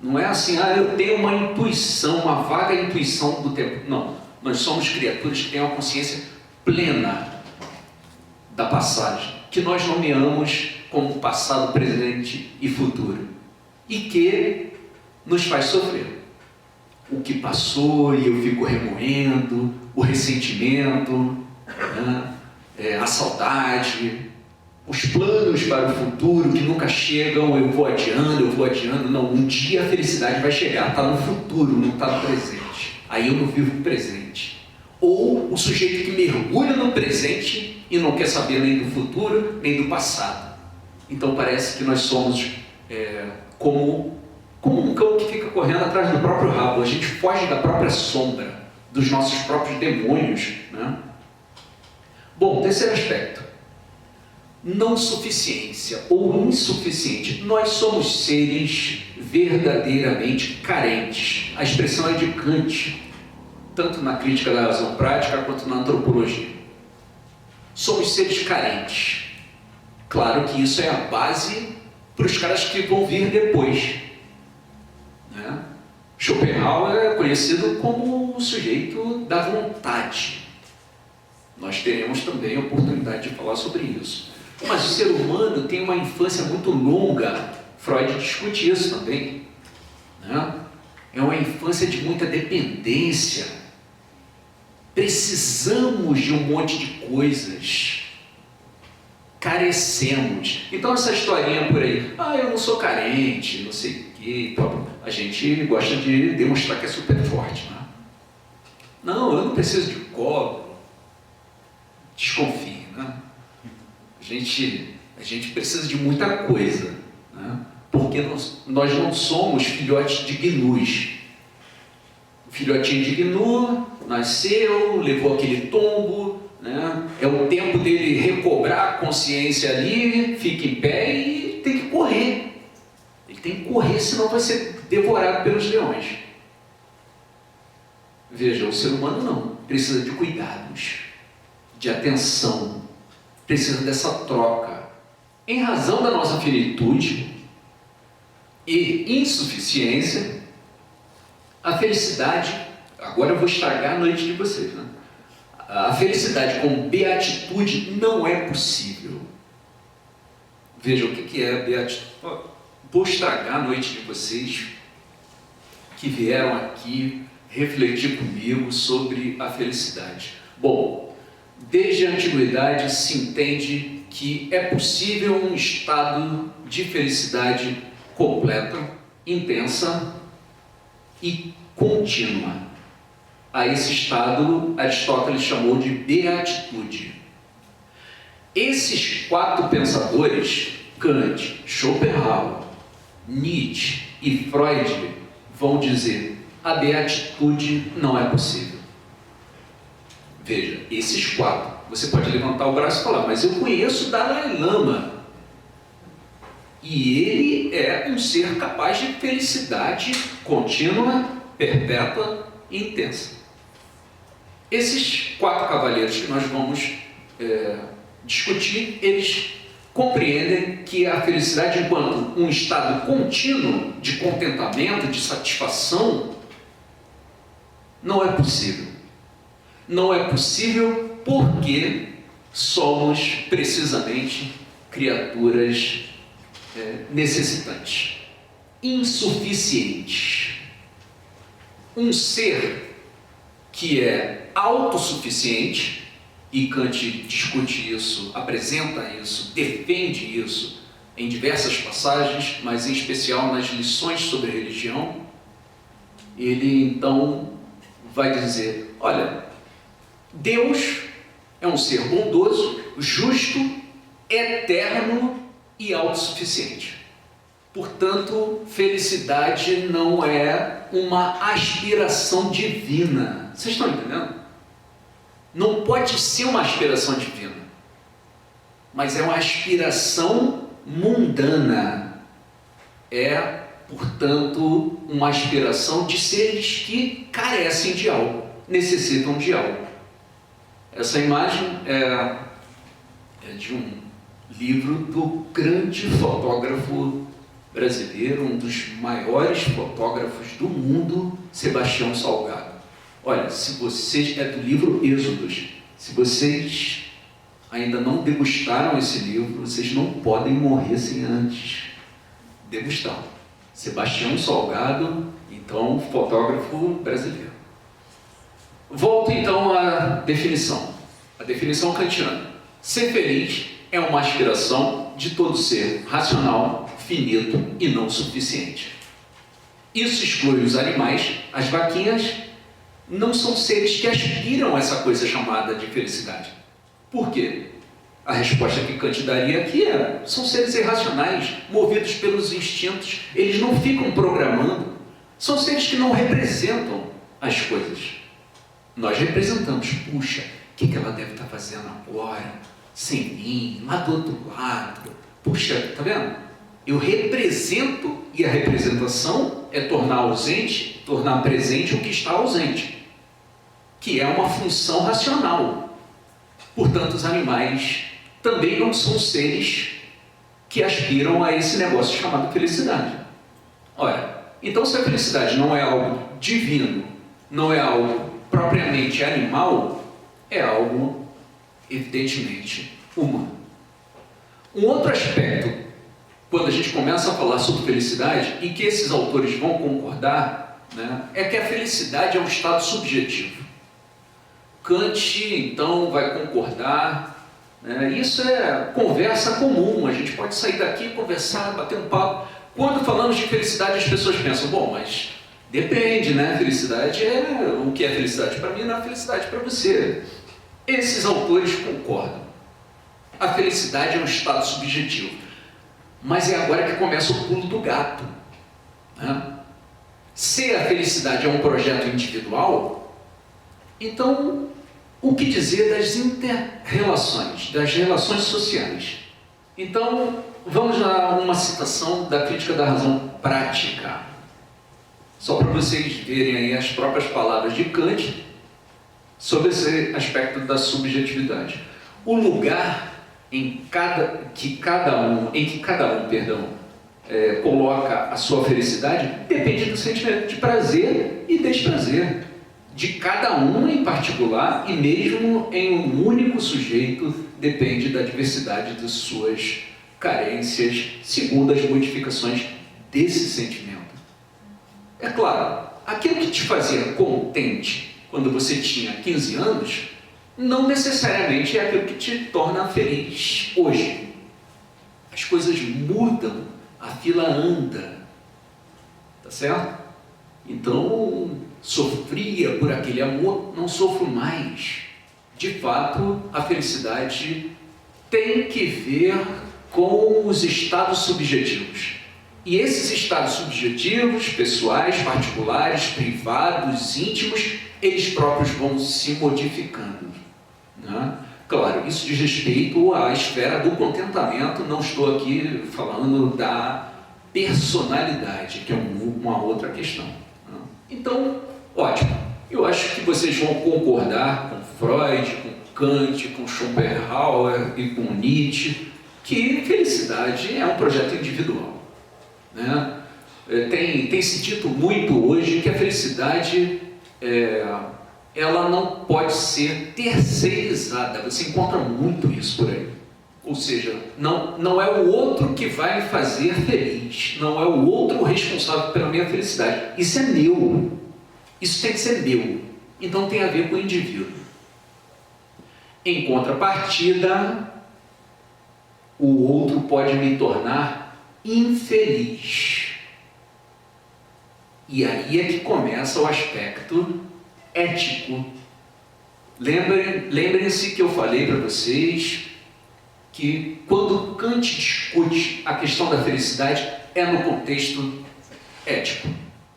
Não é assim, eu tenho uma intuição, uma vaga intuição do tempo. Não. Nós somos criaturas que têm uma consciência plena da passagem, que nós nomeamos como passado, presente e futuro, e que nos faz sofrer. O que passou e eu fico remoendo, o ressentimento, né? A saudade, os planos para o futuro que nunca chegam, eu vou adiando. Não, um dia a felicidade vai chegar, está no futuro, não está no presente. Aí eu não vivo o presente. Ou o sujeito que mergulha no presente e não quer saber nem do futuro, nem do passado. Então parece que nós somos como um cão que fica correndo atrás do próprio rabo. A gente foge da própria sombra, dos nossos próprios demônios, né? Bom, terceiro aspecto. Não suficiência ou insuficiente. Nós somos seres verdadeiramente carentes. A expressão é de Kant, tanto na crítica da razão prática quanto na antropologia. Somos seres carentes. Claro que isso é a base para os caras que vão vir depois, né? Schopenhauer é conhecido como o sujeito da vontade. Nós teremos também a oportunidade de falar sobre isso. Mas o ser humano tem uma infância muito longa. Freud discute isso também, né? É uma infância de muita dependência. Precisamos de um monte de coisas. Carecemos. Então essa historinha por aí, eu não sou carente, não sei o quê, a gente gosta de demonstrar que é super forte, né? Não, eu não preciso de colo. Desconfie, né? A gente precisa de muita coisa, né? Porque nós não somos filhotes de gnus. O filhotinho de gnu nasceu, levou aquele tombo, o tempo dele recobrar a consciência ali, fica em pé e tem que correr. Ele tem que correr, senão vai ser devorado pelos leões. Veja, o ser humano não. Precisa de cuidados, de atenção, precisa dessa troca. Em razão da nossa finitude e insuficiência, a felicidade, agora eu vou estragar a noite de vocês, né? A felicidade com beatitude não é possível. Veja o que é beatitude. Vou estragar a noite de vocês que vieram aqui refletir comigo sobre a felicidade. Bom, desde a antiguidade se entende que é possível um estado de felicidade completa, intensa e contínua. A esse estado, Aristóteles chamou de beatitude. Esses 4 pensadores, Kant, Schopenhauer, Nietzsche e Freud, vão dizer: a beatitude não é possível. Veja, esses 4, você pode levantar o braço e falar, mas eu conheço Dalai Lama. E ele é um ser capaz de felicidade contínua, perpétua e intensa. Esses 4 cavalheiros que nós vamos discutir, eles compreendem que a felicidade, enquanto um estado contínuo de contentamento, de satisfação, não é possível. Não é possível porque somos precisamente criaturas necessitantes, insuficientes. Um ser que é autossuficiente, e Kant discute isso, apresenta isso, defende isso em diversas passagens, mas em especial nas lições sobre religião. Ele então vai dizer: olha, Deus é um ser bondoso, justo, eterno e autossuficiente. Portanto, felicidade não é uma aspiração divina. Vocês estão entendendo? Não pode ser uma aspiração divina, mas é uma aspiração mundana. É, portanto, uma aspiração de seres que carecem de algo, necessitam de algo. Essa imagem é de um livro do grande fotógrafo brasileiro, um dos maiores fotógrafos do mundo, Sebastião Salgado. Olha, se vocês, é do livro Êxodos, se vocês ainda não degustaram esse livro, vocês não podem morrer sem antes degustar. Sebastião Salgado, então, fotógrafo brasileiro. Volto então à definição. A definição kantiana. Ser feliz é uma aspiração de todo ser racional, finito e não suficiente. Isso exclui os animais. As vaquinhas não são seres que aspiram a essa coisa chamada de felicidade. Por quê? A resposta que Kant daria aqui é: são seres irracionais, movidos pelos instintos, eles não ficam programando, são seres que não representam as coisas. Nós representamos. Puxa, o que ela deve estar fazendo agora, sem mim, lá do outro lado? Puxa, está vendo? Eu represento, e a representação é tornar ausente, tornar presente o que está ausente, que é uma função racional. Portanto, os animais também não são seres que aspiram a esse negócio chamado felicidade. Ora, então se a felicidade não é algo divino, não é algo propriamente animal, é algo evidentemente humano. Um outro aspecto, quando a gente começa a falar sobre felicidade, e que esses autores vão concordar, né, é que a felicidade é um estado subjetivo. Kant, então, vai concordar, né? Isso é conversa comum, a gente pode sair daqui, conversar, bater um papo. Quando falamos de felicidade, as pessoas pensam: bom, mas depende, né? Felicidade é... O que é felicidade para mim não é felicidade para você. Esses autores concordam. A felicidade é um estado subjetivo. Mas é agora que começa o pulo do gato, né? Se a felicidade é um projeto individual, então o que dizer das inter-relações, das relações sociais. Então, vamos a uma citação da Crítica da Razão Prática, só para vocês verem aí as próprias palavras de Kant sobre esse aspecto da subjetividade. O lugar em que cada um coloca a sua felicidade depende do sentimento de prazer e desprazer de cada um em particular, e mesmo em um único sujeito depende da diversidade de suas carências segundo as modificações desse sentimento. É claro, aquilo que te fazia contente quando você tinha 15 anos não necessariamente é aquilo que te torna feliz hoje. As coisas mudam, a fila anda, tá certo? Então, sofria por aquele amor, não sofro mais. De fato, a felicidade tem que ver com os estados subjetivos. E esses estados subjetivos, pessoais, particulares, privados, íntimos, eles próprios vão se modificando, né? Claro, isso diz respeito à esfera do contentamento, não estou aqui falando da personalidade, que é uma outra questão, né? Então, ótimo, eu acho que vocês vão concordar com Freud, com Kant, com Schopenhauer e com Nietzsche, que felicidade é um projeto individual, né? Tem se dito muito hoje que a felicidade ela não pode ser terceirizada. Você encontra muito isso por aí. Ou seja, não é o outro que vai me fazer feliz, não é o outro responsável pela minha felicidade. Isso é meu. Isso tem que ser meu. Então tem a ver com o indivíduo. Em contrapartida, o outro pode me tornar infeliz. E aí é que começa o aspecto ético. Lembrem-se que eu falei para vocês que quando Kant discute a questão da felicidade é no contexto ético.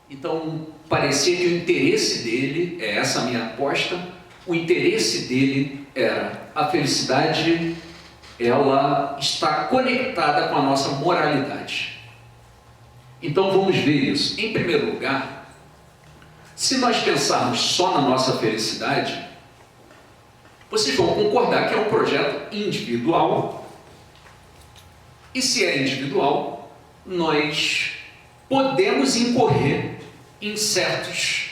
Então, parecia que o interesse dele, é essa a minha aposta, o interesse dele era a felicidade, ela está conectada com a nossa moralidade. Então vamos ver isso. Em primeiro lugar, se nós pensarmos só na nossa felicidade, vocês vão concordar que é um projeto individual. E se é individual, nós podemos incorrer em certos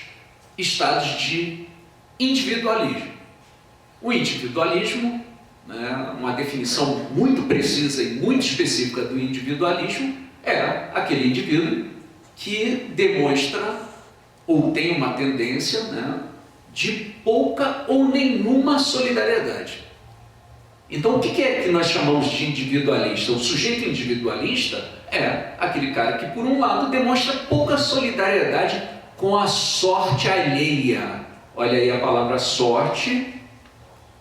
estados de individualismo. O individualismo, né, uma definição muito precisa e muito específica do individualismo, é aquele indivíduo que demonstra ou tem uma tendência, né, de pouca ou nenhuma solidariedade. Então, o que é que nós chamamos de individualista? O sujeito individualista é aquele cara que, por um lado, demonstra pouca solidariedade com a sorte alheia. Olha aí a palavra sorte,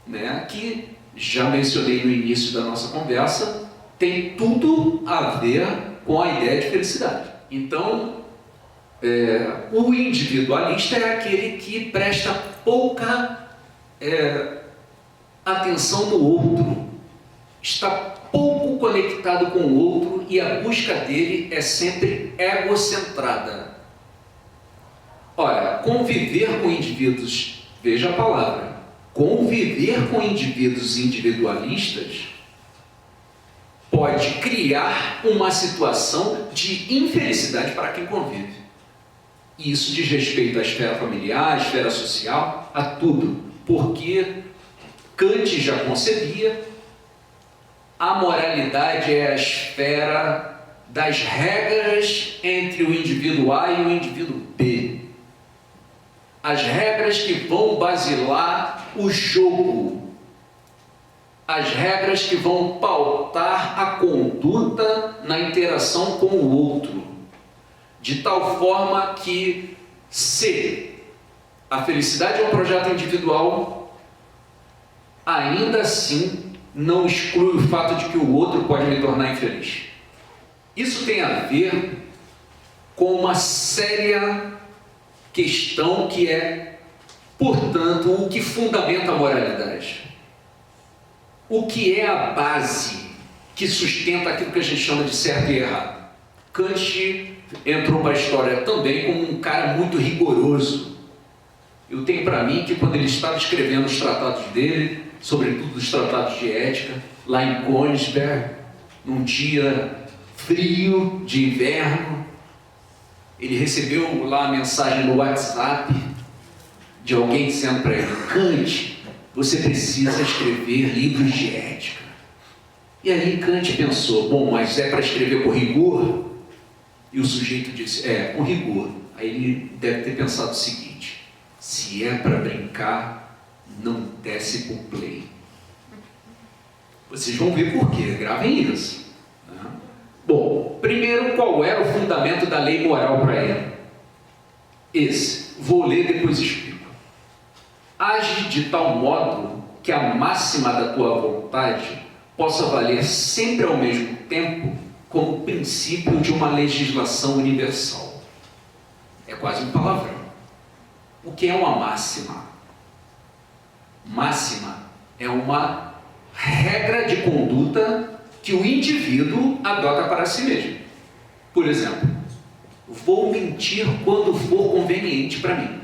né, que já mencionei no início da nossa conversa, tem tudo a ver com a ideia de felicidade. Então, o individualista é aquele que presta pouca atenção no outro, está pouco conectado com o outro e a busca dele é sempre egocentrada. Ora, conviver com indivíduos, veja a palavra, conviver com indivíduos individualistas pode criar uma situação de infelicidade para quem convive. E isso diz respeito à esfera familiar, à esfera social, a tudo. Porque Kant já concebia, a moralidade é a esfera das regras entre o indivíduo A e o indivíduo B. As regras que vão basilar o jogo. As regras que vão pautar a conduta na interação com o outro. De tal forma que, se a felicidade é um projeto individual, ainda assim não exclui o fato de que o outro pode me tornar infeliz. Isso tem a ver com uma séria questão que é portanto, o que fundamenta a moralidade? O que é a base que sustenta aquilo que a gente chama de certo e errado? Kant entrou para a história também como um cara muito rigoroso. Eu tenho para mim que quando ele estava escrevendo os tratados dele, sobretudo os tratados de ética, lá em Königsberg, num dia frio de inverno, ele recebeu lá a mensagem no WhatsApp de alguém dizendo para ele: Kant, você precisa escrever livros de ética. E aí Kant pensou: bom, mas é para escrever com rigor? E o sujeito disse: com rigor. Aí ele deve ter pensado o seguinte: se é para brincar, não desce por play. Vocês vão ver por quê, gravem isso. Né? Bom, primeiro, qual era o fundamento da lei moral para ele? Esse, vou ler depois explico. Age de tal modo que a máxima da tua vontade possa valer sempre ao mesmo tempo como princípio de uma legislação universal. É quase um palavrão. O que é uma máxima? Máxima é uma regra de conduta que o indivíduo adota para si mesmo. Por exemplo, vou mentir quando for conveniente para mim,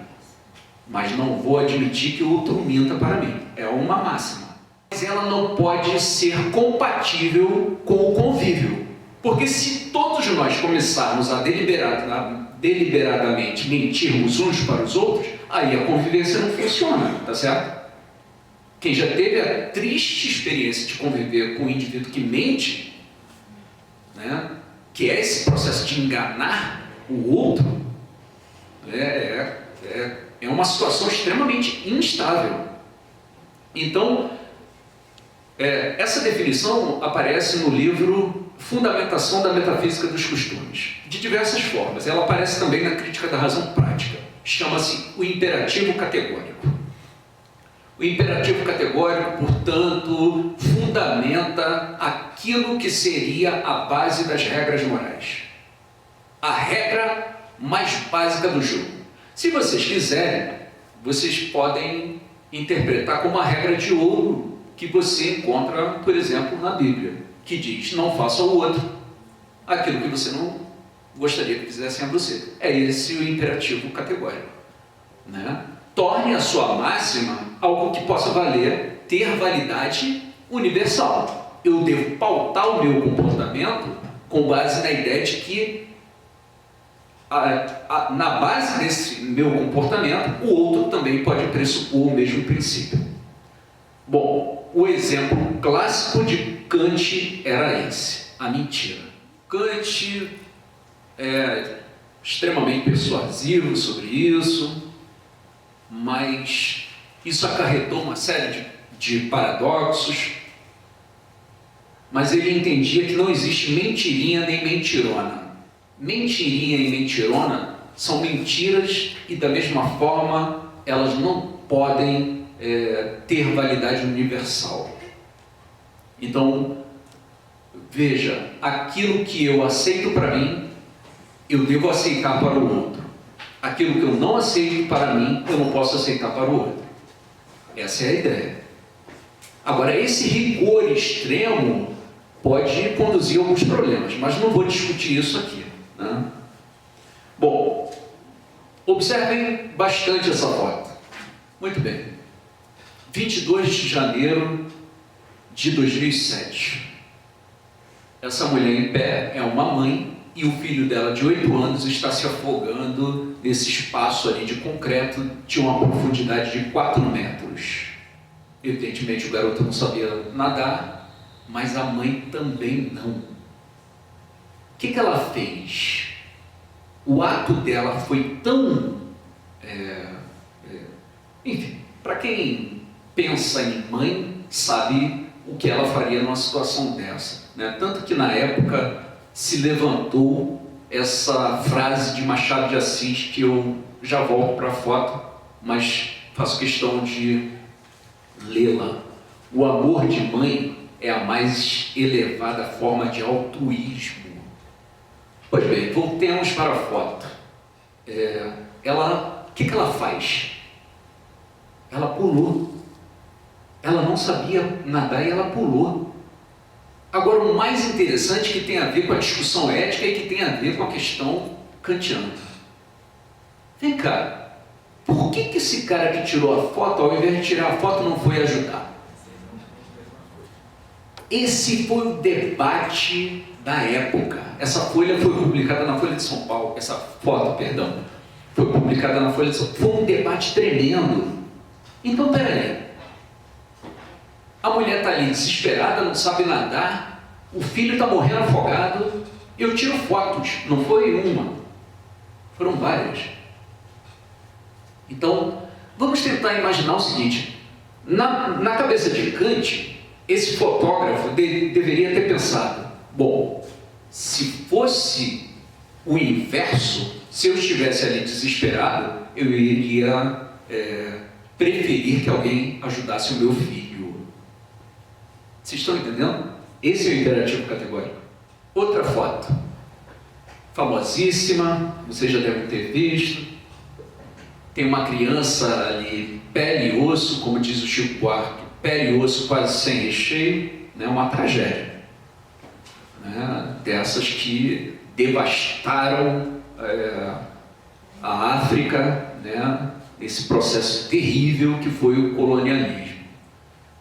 mas não vou admitir que o outro minta para mim. É uma máxima. Mas ela não pode ser compatível com o convívio. Porque se todos nós começarmos a deliberadamente mentirmos uns para os outros, aí a convivência não funciona, tá certo? Quem já teve a triste experiência de conviver com um indivíduo que mente, né, que é esse processo de enganar o outro, é uma situação extremamente instável. Então, essa definição aparece no livro Fundamentação da Metafísica dos Costumes, de diversas formas. Ela aparece também na Crítica da Razão Prática. Chama-se o imperativo categórico. O imperativo categórico, portanto, fundamenta aquilo que seria a base das regras morais. A regra mais básica do jogo. Se vocês quiserem, vocês podem interpretar como a regra de ouro que você encontra, por exemplo, na Bíblia, que diz: não faça ao outro aquilo que você não gostaria que fizessem a você. É esse o imperativo categórico, né? Torne a sua máxima algo que possa ter validade universal. Eu devo pautar o meu comportamento com base na ideia de que na base desse meu comportamento, o outro também pode pressupor o mesmo princípio. Bom, o exemplo clássico de Kant era esse, a mentira. Kant é extremamente persuasivo sobre isso, mas isso acarretou uma série de paradoxos, mas ele entendia que não existe mentirinha nem mentirona. Mentirinha e mentirona são mentiras e, da mesma forma, elas não podem ter validade universal. Então, veja, aquilo que eu aceito para mim, eu devo aceitar para o outro. Aquilo que eu não aceito para mim, eu não posso aceitar para o outro. Essa é a ideia. Agora, esse rigor extremo pode conduzir a alguns problemas, mas não vou discutir isso aqui, né? Bom, observem bastante essa foto. Muito bem. 22 de janeiro de 2007. Essa mulher em pé é uma mãe e o filho dela de 8 anos está se afogando nesse espaço ali de concreto de uma profundidade de 4 metros. Evidentemente o garoto não sabia nadar, mas a mãe também não. O que ela fez? O ato dela foi tão... enfim, para quem pensa em mãe, sabe o que ela faria numa situação dessa, né? Tanto que na época se levantou essa frase de Machado de Assis, que eu já volto para a foto, mas faço questão de lê-la. O amor de mãe é a mais elevada forma de altruísmo. Pois bem, voltemos para a foto. O que ela faz? ela pulou. Ela não sabia nadar e ela pulou. Agora, o mais interessante que tem a ver com a discussão ética e que tem a ver com a questão kantiana. Vem cá, por que esse cara que tirou a foto, ao invés de tirar a foto, não foi ajudar? Esse foi o debate da época. Essa folha foi publicada na Folha de São Paulo. Essa foto, perdão, foi publicada na Folha de São Paulo. Foi um debate tremendo. Então, peraí. A mulher está ali desesperada, não sabe nadar, o filho está morrendo afogado, eu tiro fotos, não foi uma, foram várias. Então, vamos tentar imaginar o seguinte, na cabeça de Kant, esse fotógrafo deveria ter pensado, bom, se fosse o inverso, se eu estivesse ali desesperado, eu iria preferir que alguém ajudasse o meu filho. Vocês estão entendendo? Esse é o imperativo categórico. Outra foto, famosíssima, vocês já devem ter visto. Tem uma criança ali, pele e osso, como diz o Chico Buarque, pele e osso quase sem recheio, né? Uma tragédia. Né? Dessas que devastaram a África, né? Esse processo terrível que foi o colonialismo.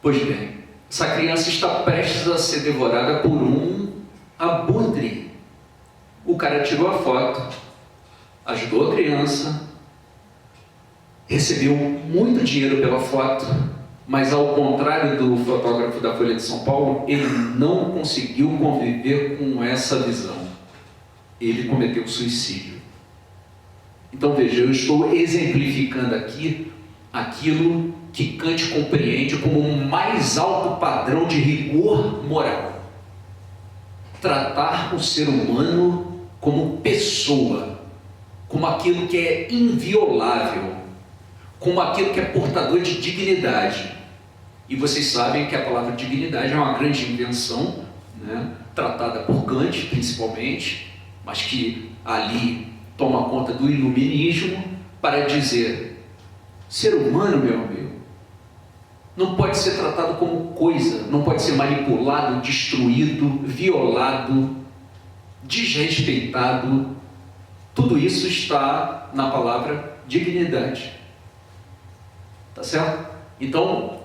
Pois bem, essa criança está prestes a ser devorada por um abutre. O cara tirou a foto, ajudou a criança, recebeu muito dinheiro pela foto, mas ao contrário do fotógrafo da Folha de São Paulo, ele não conseguiu conviver com essa visão. Ele cometeu suicídio. Então veja, eu estou exemplificando aqui aquilo que Kant compreende como um mais alto padrão de rigor moral. Tratar o ser humano como pessoa, como aquilo que é inviolável, como aquilo que é portador de dignidade. E vocês sabem que a palavra dignidade é uma grande invenção, né, tratada por Kant principalmente, mas que ali toma conta do iluminismo para dizer: ser humano, meu amigo, não pode ser tratado como coisa, não pode ser manipulado, destruído, violado, desrespeitado. Tudo isso está na palavra dignidade. Tá certo? Então,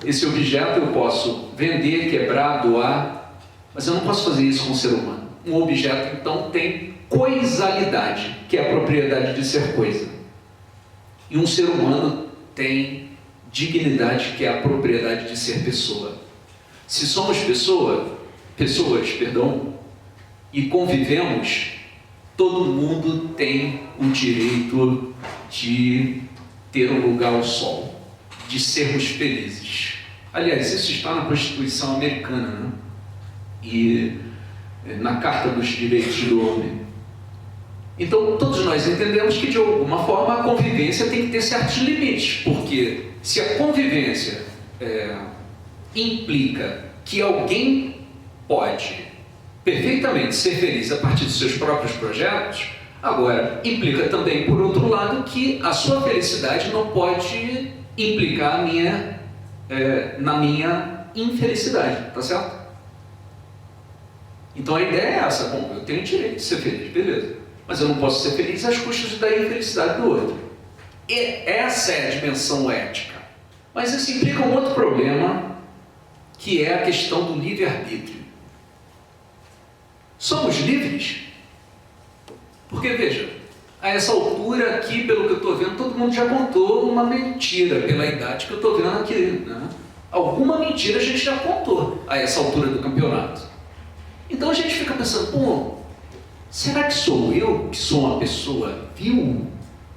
esse objeto eu posso vender, quebrar, doar, mas eu não posso fazer isso com o ser humano. Um objeto, então, tem coisalidade, que é a propriedade de ser coisa. E um ser humano tem dignidade, que é a propriedade de ser pessoa. Se somos pessoas, e convivemos, todo mundo tem o direito de ter um lugar ao sol, de sermos felizes. Aliás, isso está na Constituição americana, né? E na Carta dos Direitos do Homem. Então, todos nós entendemos que, de alguma forma, a convivência tem que ter certos limites, porque se a convivência implica que alguém pode perfeitamente ser feliz a partir dos seus próprios projetos, agora, implica também, por outro lado, que a sua felicidade não pode implicar na minha infelicidade, tá certo? Então a ideia é essa: bom, eu tenho o direito de ser feliz, beleza, mas eu não posso ser feliz às custas da infelicidade do outro. E essa é a dimensão ética. Mas isso implica um outro problema, que é a questão do livre-arbítrio. Somos livres? Porque, veja, a essa altura aqui, pelo que eu estou vendo, todo mundo já contou uma mentira, pela idade que eu estou vendo aqui, né? Alguma mentira a gente já contou a essa altura do campeonato. Então a gente fica pensando, pô, será que sou eu que sou uma pessoa vil?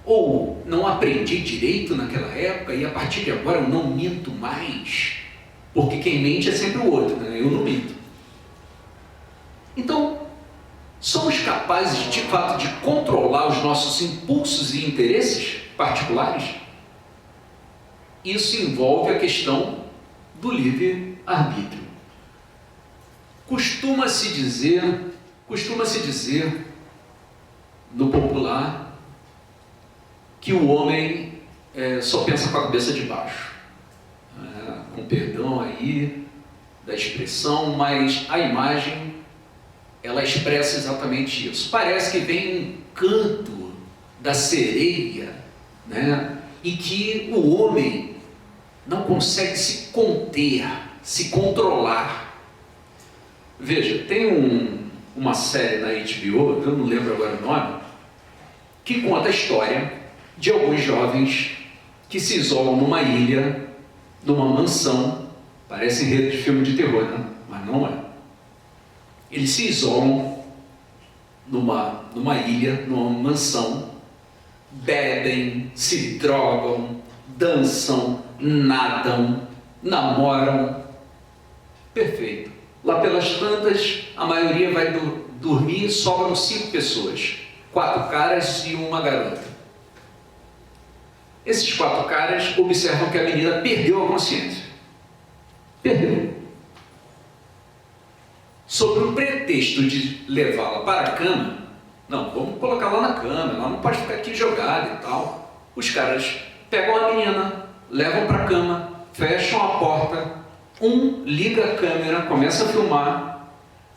Ou não aprendi direito naquela época e a partir de agora eu não minto mais? Porque quem mente é sempre o outro, né? Eu não minto. Então, somos capazes de fato de controlar os nossos impulsos e interesses particulares? Isso envolve a questão do livre-arbítrio. Costuma-se dizer no popular que o homem só pensa com a cabeça de baixo. Com perdão aí da expressão, mas a imagem, ela expressa exatamente isso. Parece que vem um canto da sereia, né? E que o homem não consegue se conter, se controlar. Veja, tem uma série na HBO, eu não lembro agora o nome, que conta a história de alguns jovens que se isolam numa ilha, numa mansão. Parece enredo de filme de terror, né? Mas não é. Eles se isolam numa ilha, numa mansão, bebem, se drogam, dançam, nadam, namoram. Perfeito. Lá pelas tantas, a maioria vai dormir, sobram 5 pessoas. 4 caras e uma garota. Esses 4 caras observam que a menina perdeu a consciência. Perdeu. Sob o pretexto de levá-la para a cama, não, vamos colocar lá na cama, ela não pode ficar aqui jogada e tal. Os caras pegam a menina, levam para a cama, fecham a porta, 1 liga a câmera, começa a filmar,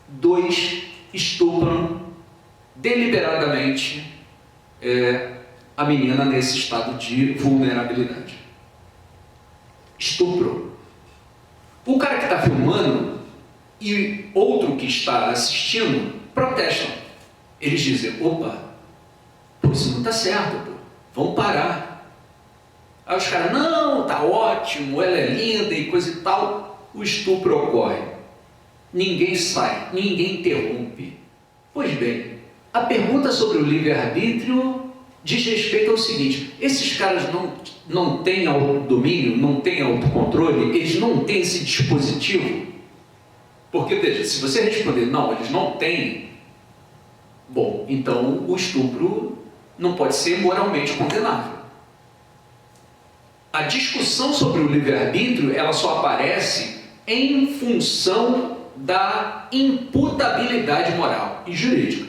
2 estupram deliberadamente a menina nesse estado de vulnerabilidade. Estupro. O cara que está filmando e outro que está assistindo protestam. Eles dizem, opa, pô, isso não está certo, pô, vamos parar. Aí os caras, não, tá ótimo, ela é linda e coisa e tal. O estupro ocorre. Ninguém sai, ninguém interrompe. Pois bem, a pergunta sobre o livre-arbítrio diz respeito ao seguinte: esses caras não têm autodomínio, não têm autocontrole, eles não têm esse dispositivo? Porque, veja, se você responder, não, eles não têm, bom, então o estupro não pode ser moralmente condenável. A discussão sobre o livre-arbítrio, ela só aparece em função da imputabilidade moral e jurídica.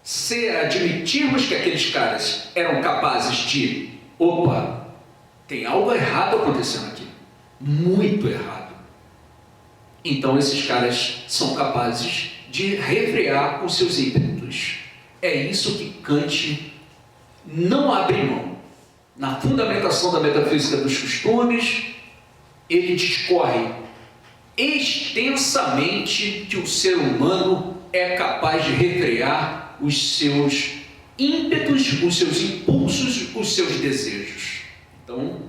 Se admitirmos que aqueles caras eram capazes de, opa, tem algo errado acontecendo aqui, muito errado, então esses caras são capazes de refrear os seus ímpetos. É isso que Kant não abre mão. Na fundamentação da metafísica dos costumes, ele discorre extensamente que o ser humano é capaz de refrear os seus ímpetos, os seus impulsos, os seus desejos. Então,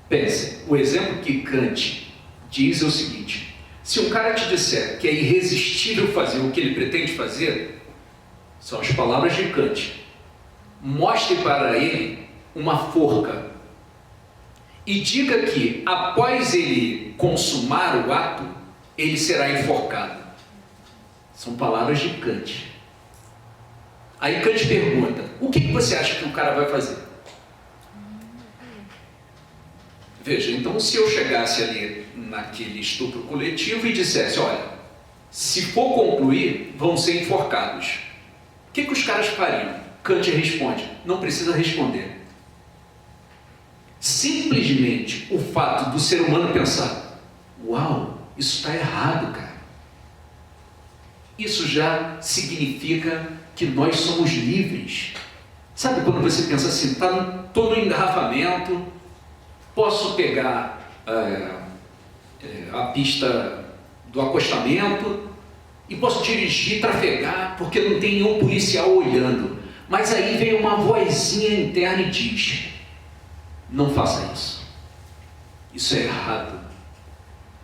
pense, o exemplo que Kant diz é o seguinte: se um cara te disser que é irresistível fazer o que ele pretende fazer, são as palavras de Kant, mostre para ele uma forca e diga que após ele consumar o ato, ele será enforcado. São palavras de Kant. Aí Kant pergunta, o que você acha que o cara vai fazer? Veja, então se eu chegasse ali naquele estupro coletivo e dissesse, olha, se for concluir, vão ser enforcados. O que os caras fariam? Kant responde, não precisa responder. Simplesmente o fato do ser humano pensar, uau, isso está errado, cara. Isso já significa que nós somos livres. Sabe quando você pensa assim, estou no engarrafamento, posso pegar a pista do acostamento e posso dirigir, trafegar, porque não tem nenhum policial olhando. Mas aí vem uma vozinha interna e diz, não faça isso. Isso é errado.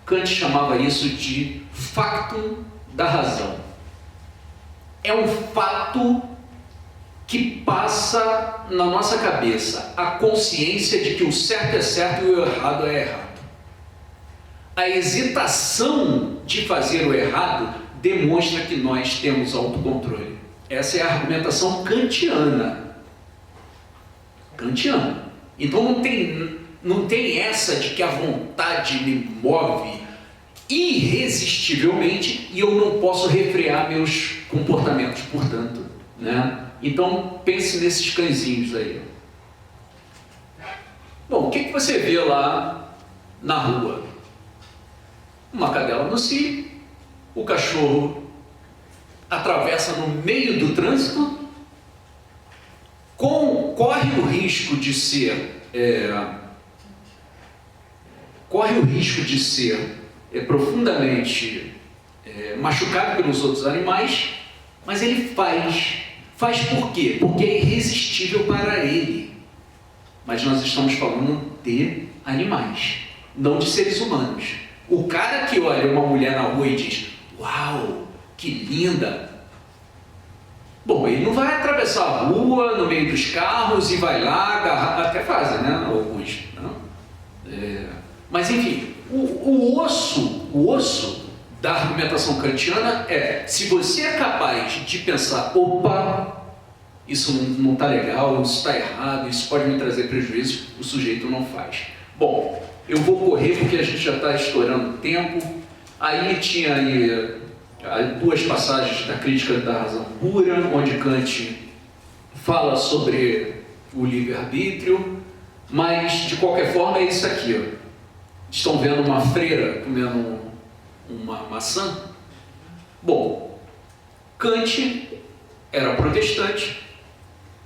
Kant chamava isso de factum da razão. É um fato que passa na nossa cabeça a consciência de que o certo é certo e o errado é errado. A hesitação de fazer o errado demonstra que nós temos autocontrole. Essa é a argumentação kantiana. Kantiana. Então não tem essa de que a vontade me move irresistivelmente e eu não posso refrear meus comportamentos, portanto, né? Então pense nesses cãezinhos aí. Bom, o que você vê lá na rua? Uma cadela no cio, o cachorro atravessa no meio do trânsito, corre o risco de ser profundamente machucado pelos outros animais, mas ele faz por quê? Porque é irresistível para ele. Mas nós estamos falando de animais, não de seres humanos. O cara que olha uma mulher na rua e diz: uau, que linda! Bom, ele não vai atravessar a rua no meio dos carros e vai lá agarrar, até fazem, né? Alguns, não? Mas enfim, o osso da argumentação kantiana é: se você é capaz de pensar, opa, isso não está legal, isso está errado, isso pode me trazer prejuízo, o sujeito não faz. Bom, eu vou correr porque a gente já está estourando tempo. Aí tinha duas passagens da Crítica da Razão Pura, onde Kant fala sobre o livre-arbítrio, mas de qualquer forma é isso aqui, ó. Estão vendo uma freira comendo uma maçã? Bom, Kant era protestante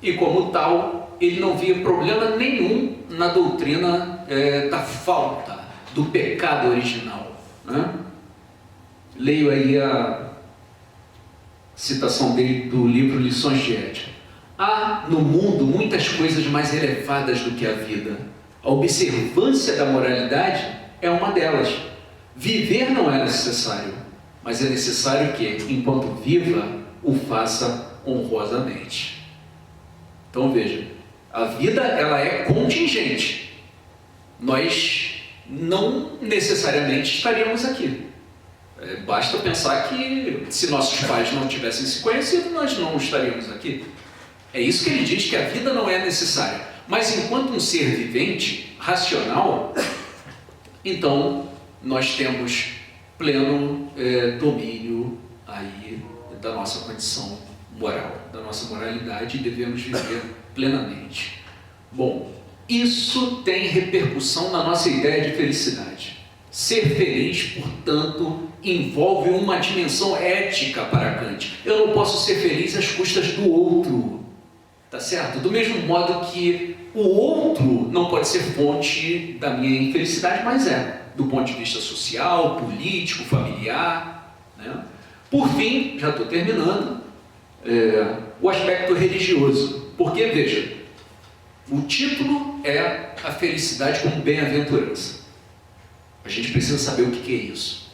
e, como tal, ele não via problema nenhum na doutrina da falta, do pecado original, né? Leio aí a citação dele do livro Lições de Ética. Há no mundo muitas coisas mais elevadas do que a vida. A observância da moralidade é uma delas. Viver não é necessário, mas é necessário que, enquanto viva, o faça honrosamente. Então veja, a vida ela é contingente. Nós não necessariamente estaríamos aqui. Basta pensar que se nossos pais não tivessem se conhecido, nós não estaríamos aqui. É isso que ele diz, que a vida não é necessária. Mas enquanto um ser vivente, racional, então nós temos pleno domínio aí da nossa condição moral, da nossa moralidade, e devemos viver plenamente. Bom, isso tem repercussão na nossa ideia de felicidade. Ser feliz, portanto, envolve uma dimensão ética para Kant. Eu não posso ser feliz às custas do outro, tá certo? Do mesmo modo que o outro não pode ser fonte da minha infelicidade, mas do ponto de vista social, político, familiar, né? Por fim, já estou terminando, o aspecto religioso. Porque, veja, o título é a felicidade como bem-aventurança. A gente precisa saber o que é isso,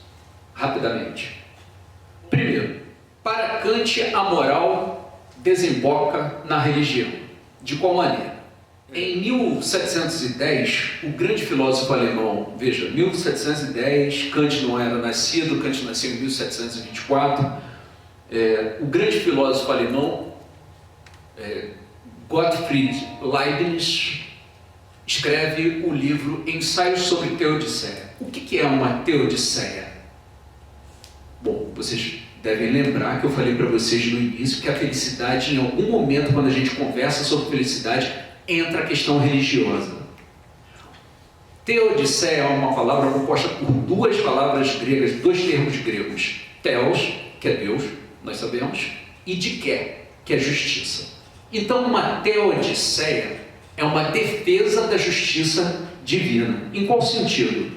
rapidamente. Primeiro, para Kant, a moral desemboca na religião. De qual maneira? Em 1710, o grande filósofo alemão, veja, 1710, Kant não era nascido, Kant nasceu em 1724, o grande filósofo alemão, Gottfried Leibniz, escreve o livro Ensaios sobre Teodiceia. O que é uma Teodiceia? Bom, vocês devem lembrar que eu falei para vocês no início que a felicidade, em algum momento, quando a gente conversa sobre felicidade, entra a questão religiosa. Teodiceia é uma palavra composta por duas palavras gregas, dois termos gregos. Theos, que é Deus, nós sabemos, e dike, que é justiça. Então, uma Teodiceia é uma defesa da justiça divina. Em qual sentido?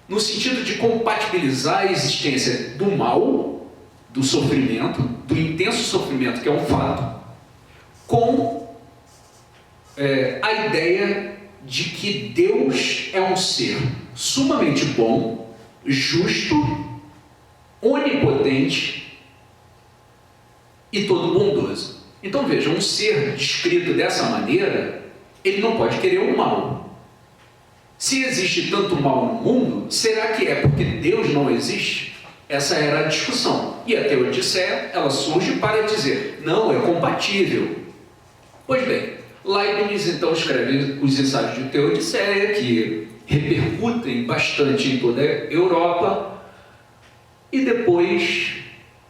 No sentido de compatibilizar a existência do mal, do sofrimento, do intenso sofrimento, que é um fato, com a ideia de que Deus é um ser sumamente bom, justo, onipotente e todo bondoso. Então veja, um ser descrito dessa maneira, ele não pode querer o mal. Se existe tanto mal no mundo, será que é porque Deus não existe? Essa era a discussão. E a Teodiceia, ela surge para dizer, não, é compatível. Pois bem, Leibniz então escreve os ensaios de Teodiceia, que repercutem bastante em toda a Europa, e depois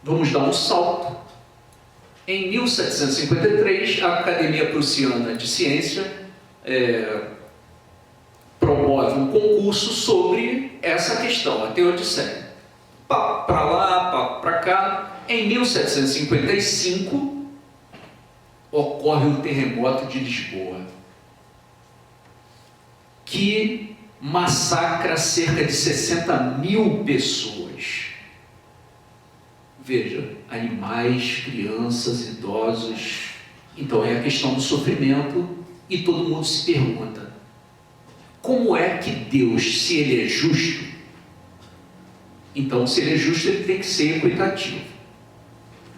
vamos dar um salto. Em 1753, a Academia Prussiana de Ciência curso sobre essa questão, a Teodiceia. Para lá, para cá. Em 1755, ocorre o terremoto de Lisboa, que massacra cerca de 60.000 pessoas. Veja, animais, crianças, idosos. Então é a questão do sofrimento e todo mundo se pergunta: como é que Deus, se Ele é justo, então se Ele é justo, Ele tem que ser equitativo,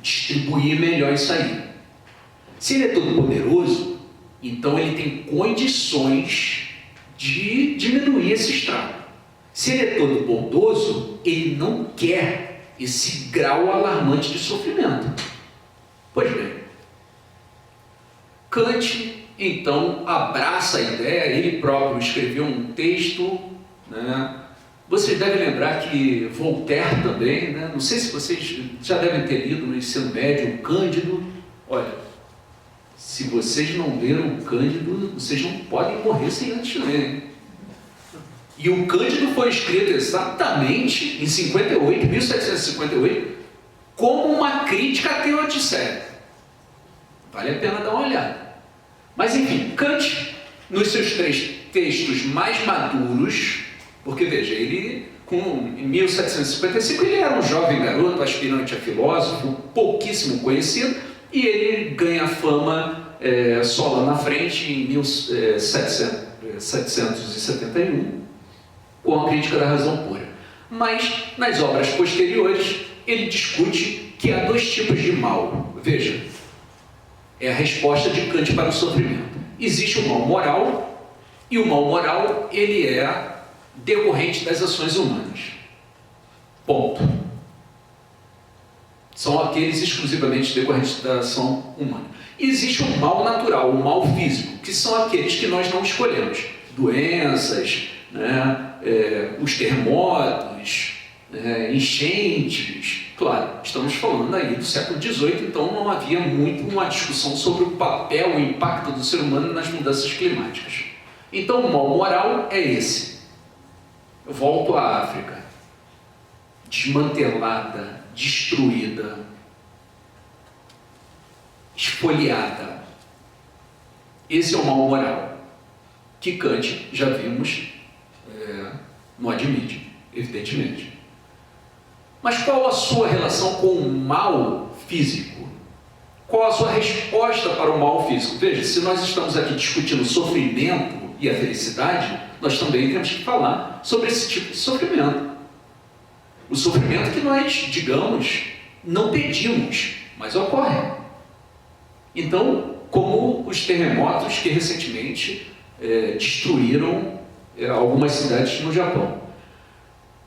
distribuir melhor isso aí. Se Ele é todo poderoso, então Ele tem condições de diminuir esse estrago. Se Ele é todo bondoso, Ele não quer esse grau alarmante de sofrimento. Pois bem, Kant então abraça a ideia, ele próprio escreveu um texto, né? Vocês devem lembrar que Voltaire também, né? Não sei se vocês já devem ter lido no ensino médio o Cândido. Olha, se vocês não leram o Cândido, vocês não podem morrer sem antes ler, hein? E o Cândido foi escrito exatamente em 1758, como uma crítica à Teodiceia. Vale a pena dar uma olhada. Mas enfim, Kant, nos seus 3 textos mais maduros, porque veja, ele, em 1755, ele era um jovem garoto, aspirante a filósofo, pouquíssimo conhecido, e ele ganha fama só lá na frente, em 1771, com a Crítica da Razão Pura. Mas, nas obras posteriores, ele discute que há 2 tipos de mal. Veja, é a resposta de Kant para o sofrimento. Existe o mal moral, e o mal moral, ele é decorrente das ações humanas. Ponto. São aqueles exclusivamente decorrentes da ação humana. Existe o mal natural, o mal físico, que são aqueles que nós não escolhemos. Doenças, né? Os terremotos, enchentes. Claro, estamos falando aí do século XVIII, então não havia muito uma discussão sobre o papel, o impacto do ser humano nas mudanças climáticas. Então o mal moral é esse. Eu volto à África, desmantelada, destruída, espoliada. Esse é o mal moral, que Kant, já vimos, não admite, evidentemente. Mas qual a sua relação com o mal físico? Qual a sua resposta para o mal físico? Veja, se nós estamos aqui discutindo o sofrimento e a felicidade, nós também temos que falar sobre esse tipo de sofrimento. O sofrimento que nós, digamos, não pedimos, mas ocorre. Então, como os terremotos que recentemente destruíram algumas cidades no Japão.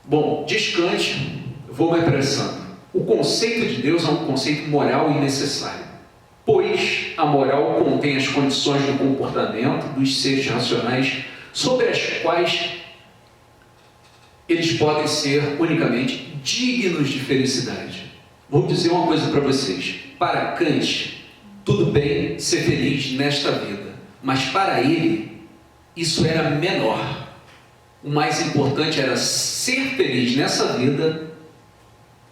Bom, diz Kant, vou me apressando. O conceito de Deus é um conceito moral e necessário, pois a moral contém as condições do comportamento dos seres racionais sobre as quais eles podem ser unicamente dignos de felicidade. Vou dizer uma coisa para vocês. Para Kant, tudo bem ser feliz nesta vida, mas para ele, isso era menor. O mais importante era ser feliz nessa vida,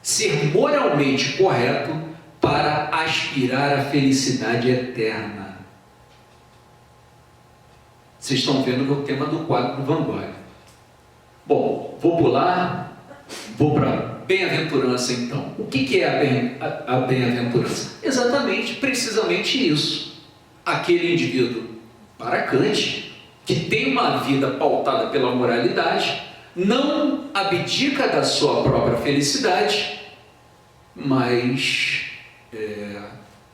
ser moralmente correto para aspirar à felicidade eterna. Vocês estão vendo que é o tema do quadro do Van Gogh. Bom, vou pular, vou para bem-aventurança então. O que é a bem-aventurança? Exatamente, precisamente isso. Aquele indivíduo, para Kant, que tem uma vida pautada pela moralidade, não abdica da sua própria felicidade, mas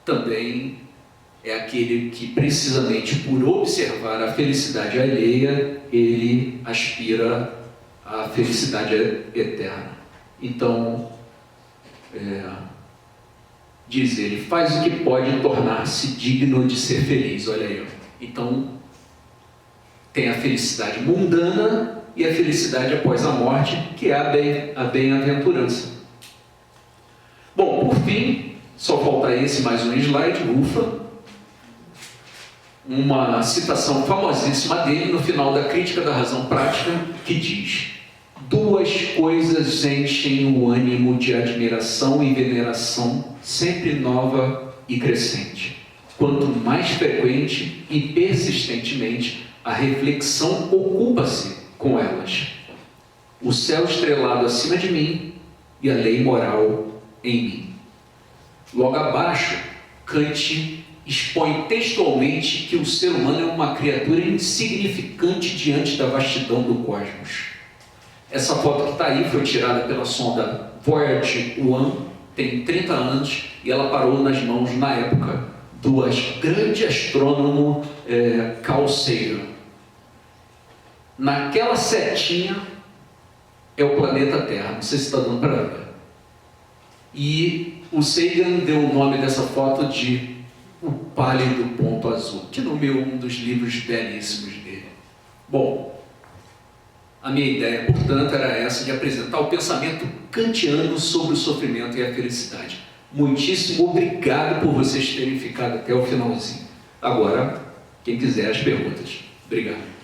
também é aquele que, precisamente por observar a felicidade alheia, ele aspira à felicidade eterna. Então, diz ele, faz o que pode tornar-se digno de ser feliz. Olha aí, então tem a felicidade mundana e a felicidade após a morte, que é a bem-aventurança. Bom, por fim, só falta esse mais um slide, ufa. uma citação famosíssima dele no final da Crítica da Razão Prática, que diz: duas coisas enchem o ânimo de admiração e veneração, sempre nova e crescente. Quanto mais frequente e persistentemente a reflexão ocupa-se com elas. O céu estrelado acima de mim e a lei moral em mim. Logo abaixo, Kant expõe textualmente que o ser humano é uma criatura insignificante diante da vastidão do cosmos. Essa foto que está aí foi tirada pela sonda Voyager 1, tem 30 anos, e ela parou nas mãos, na época, do grande astrônomo Carl Sagan. Naquela setinha é o planeta Terra, não sei se está dando para ver. E o Sagan deu o nome dessa foto de O Pálido Ponto Azul, que nomeou um dos livros belíssimos dele. Bom, a minha ideia, portanto, era essa, de apresentar o pensamento kantiano sobre o sofrimento e a felicidade. Muitíssimo obrigado por vocês terem ficado até o finalzinho. Agora, quem quiser as perguntas. Obrigado.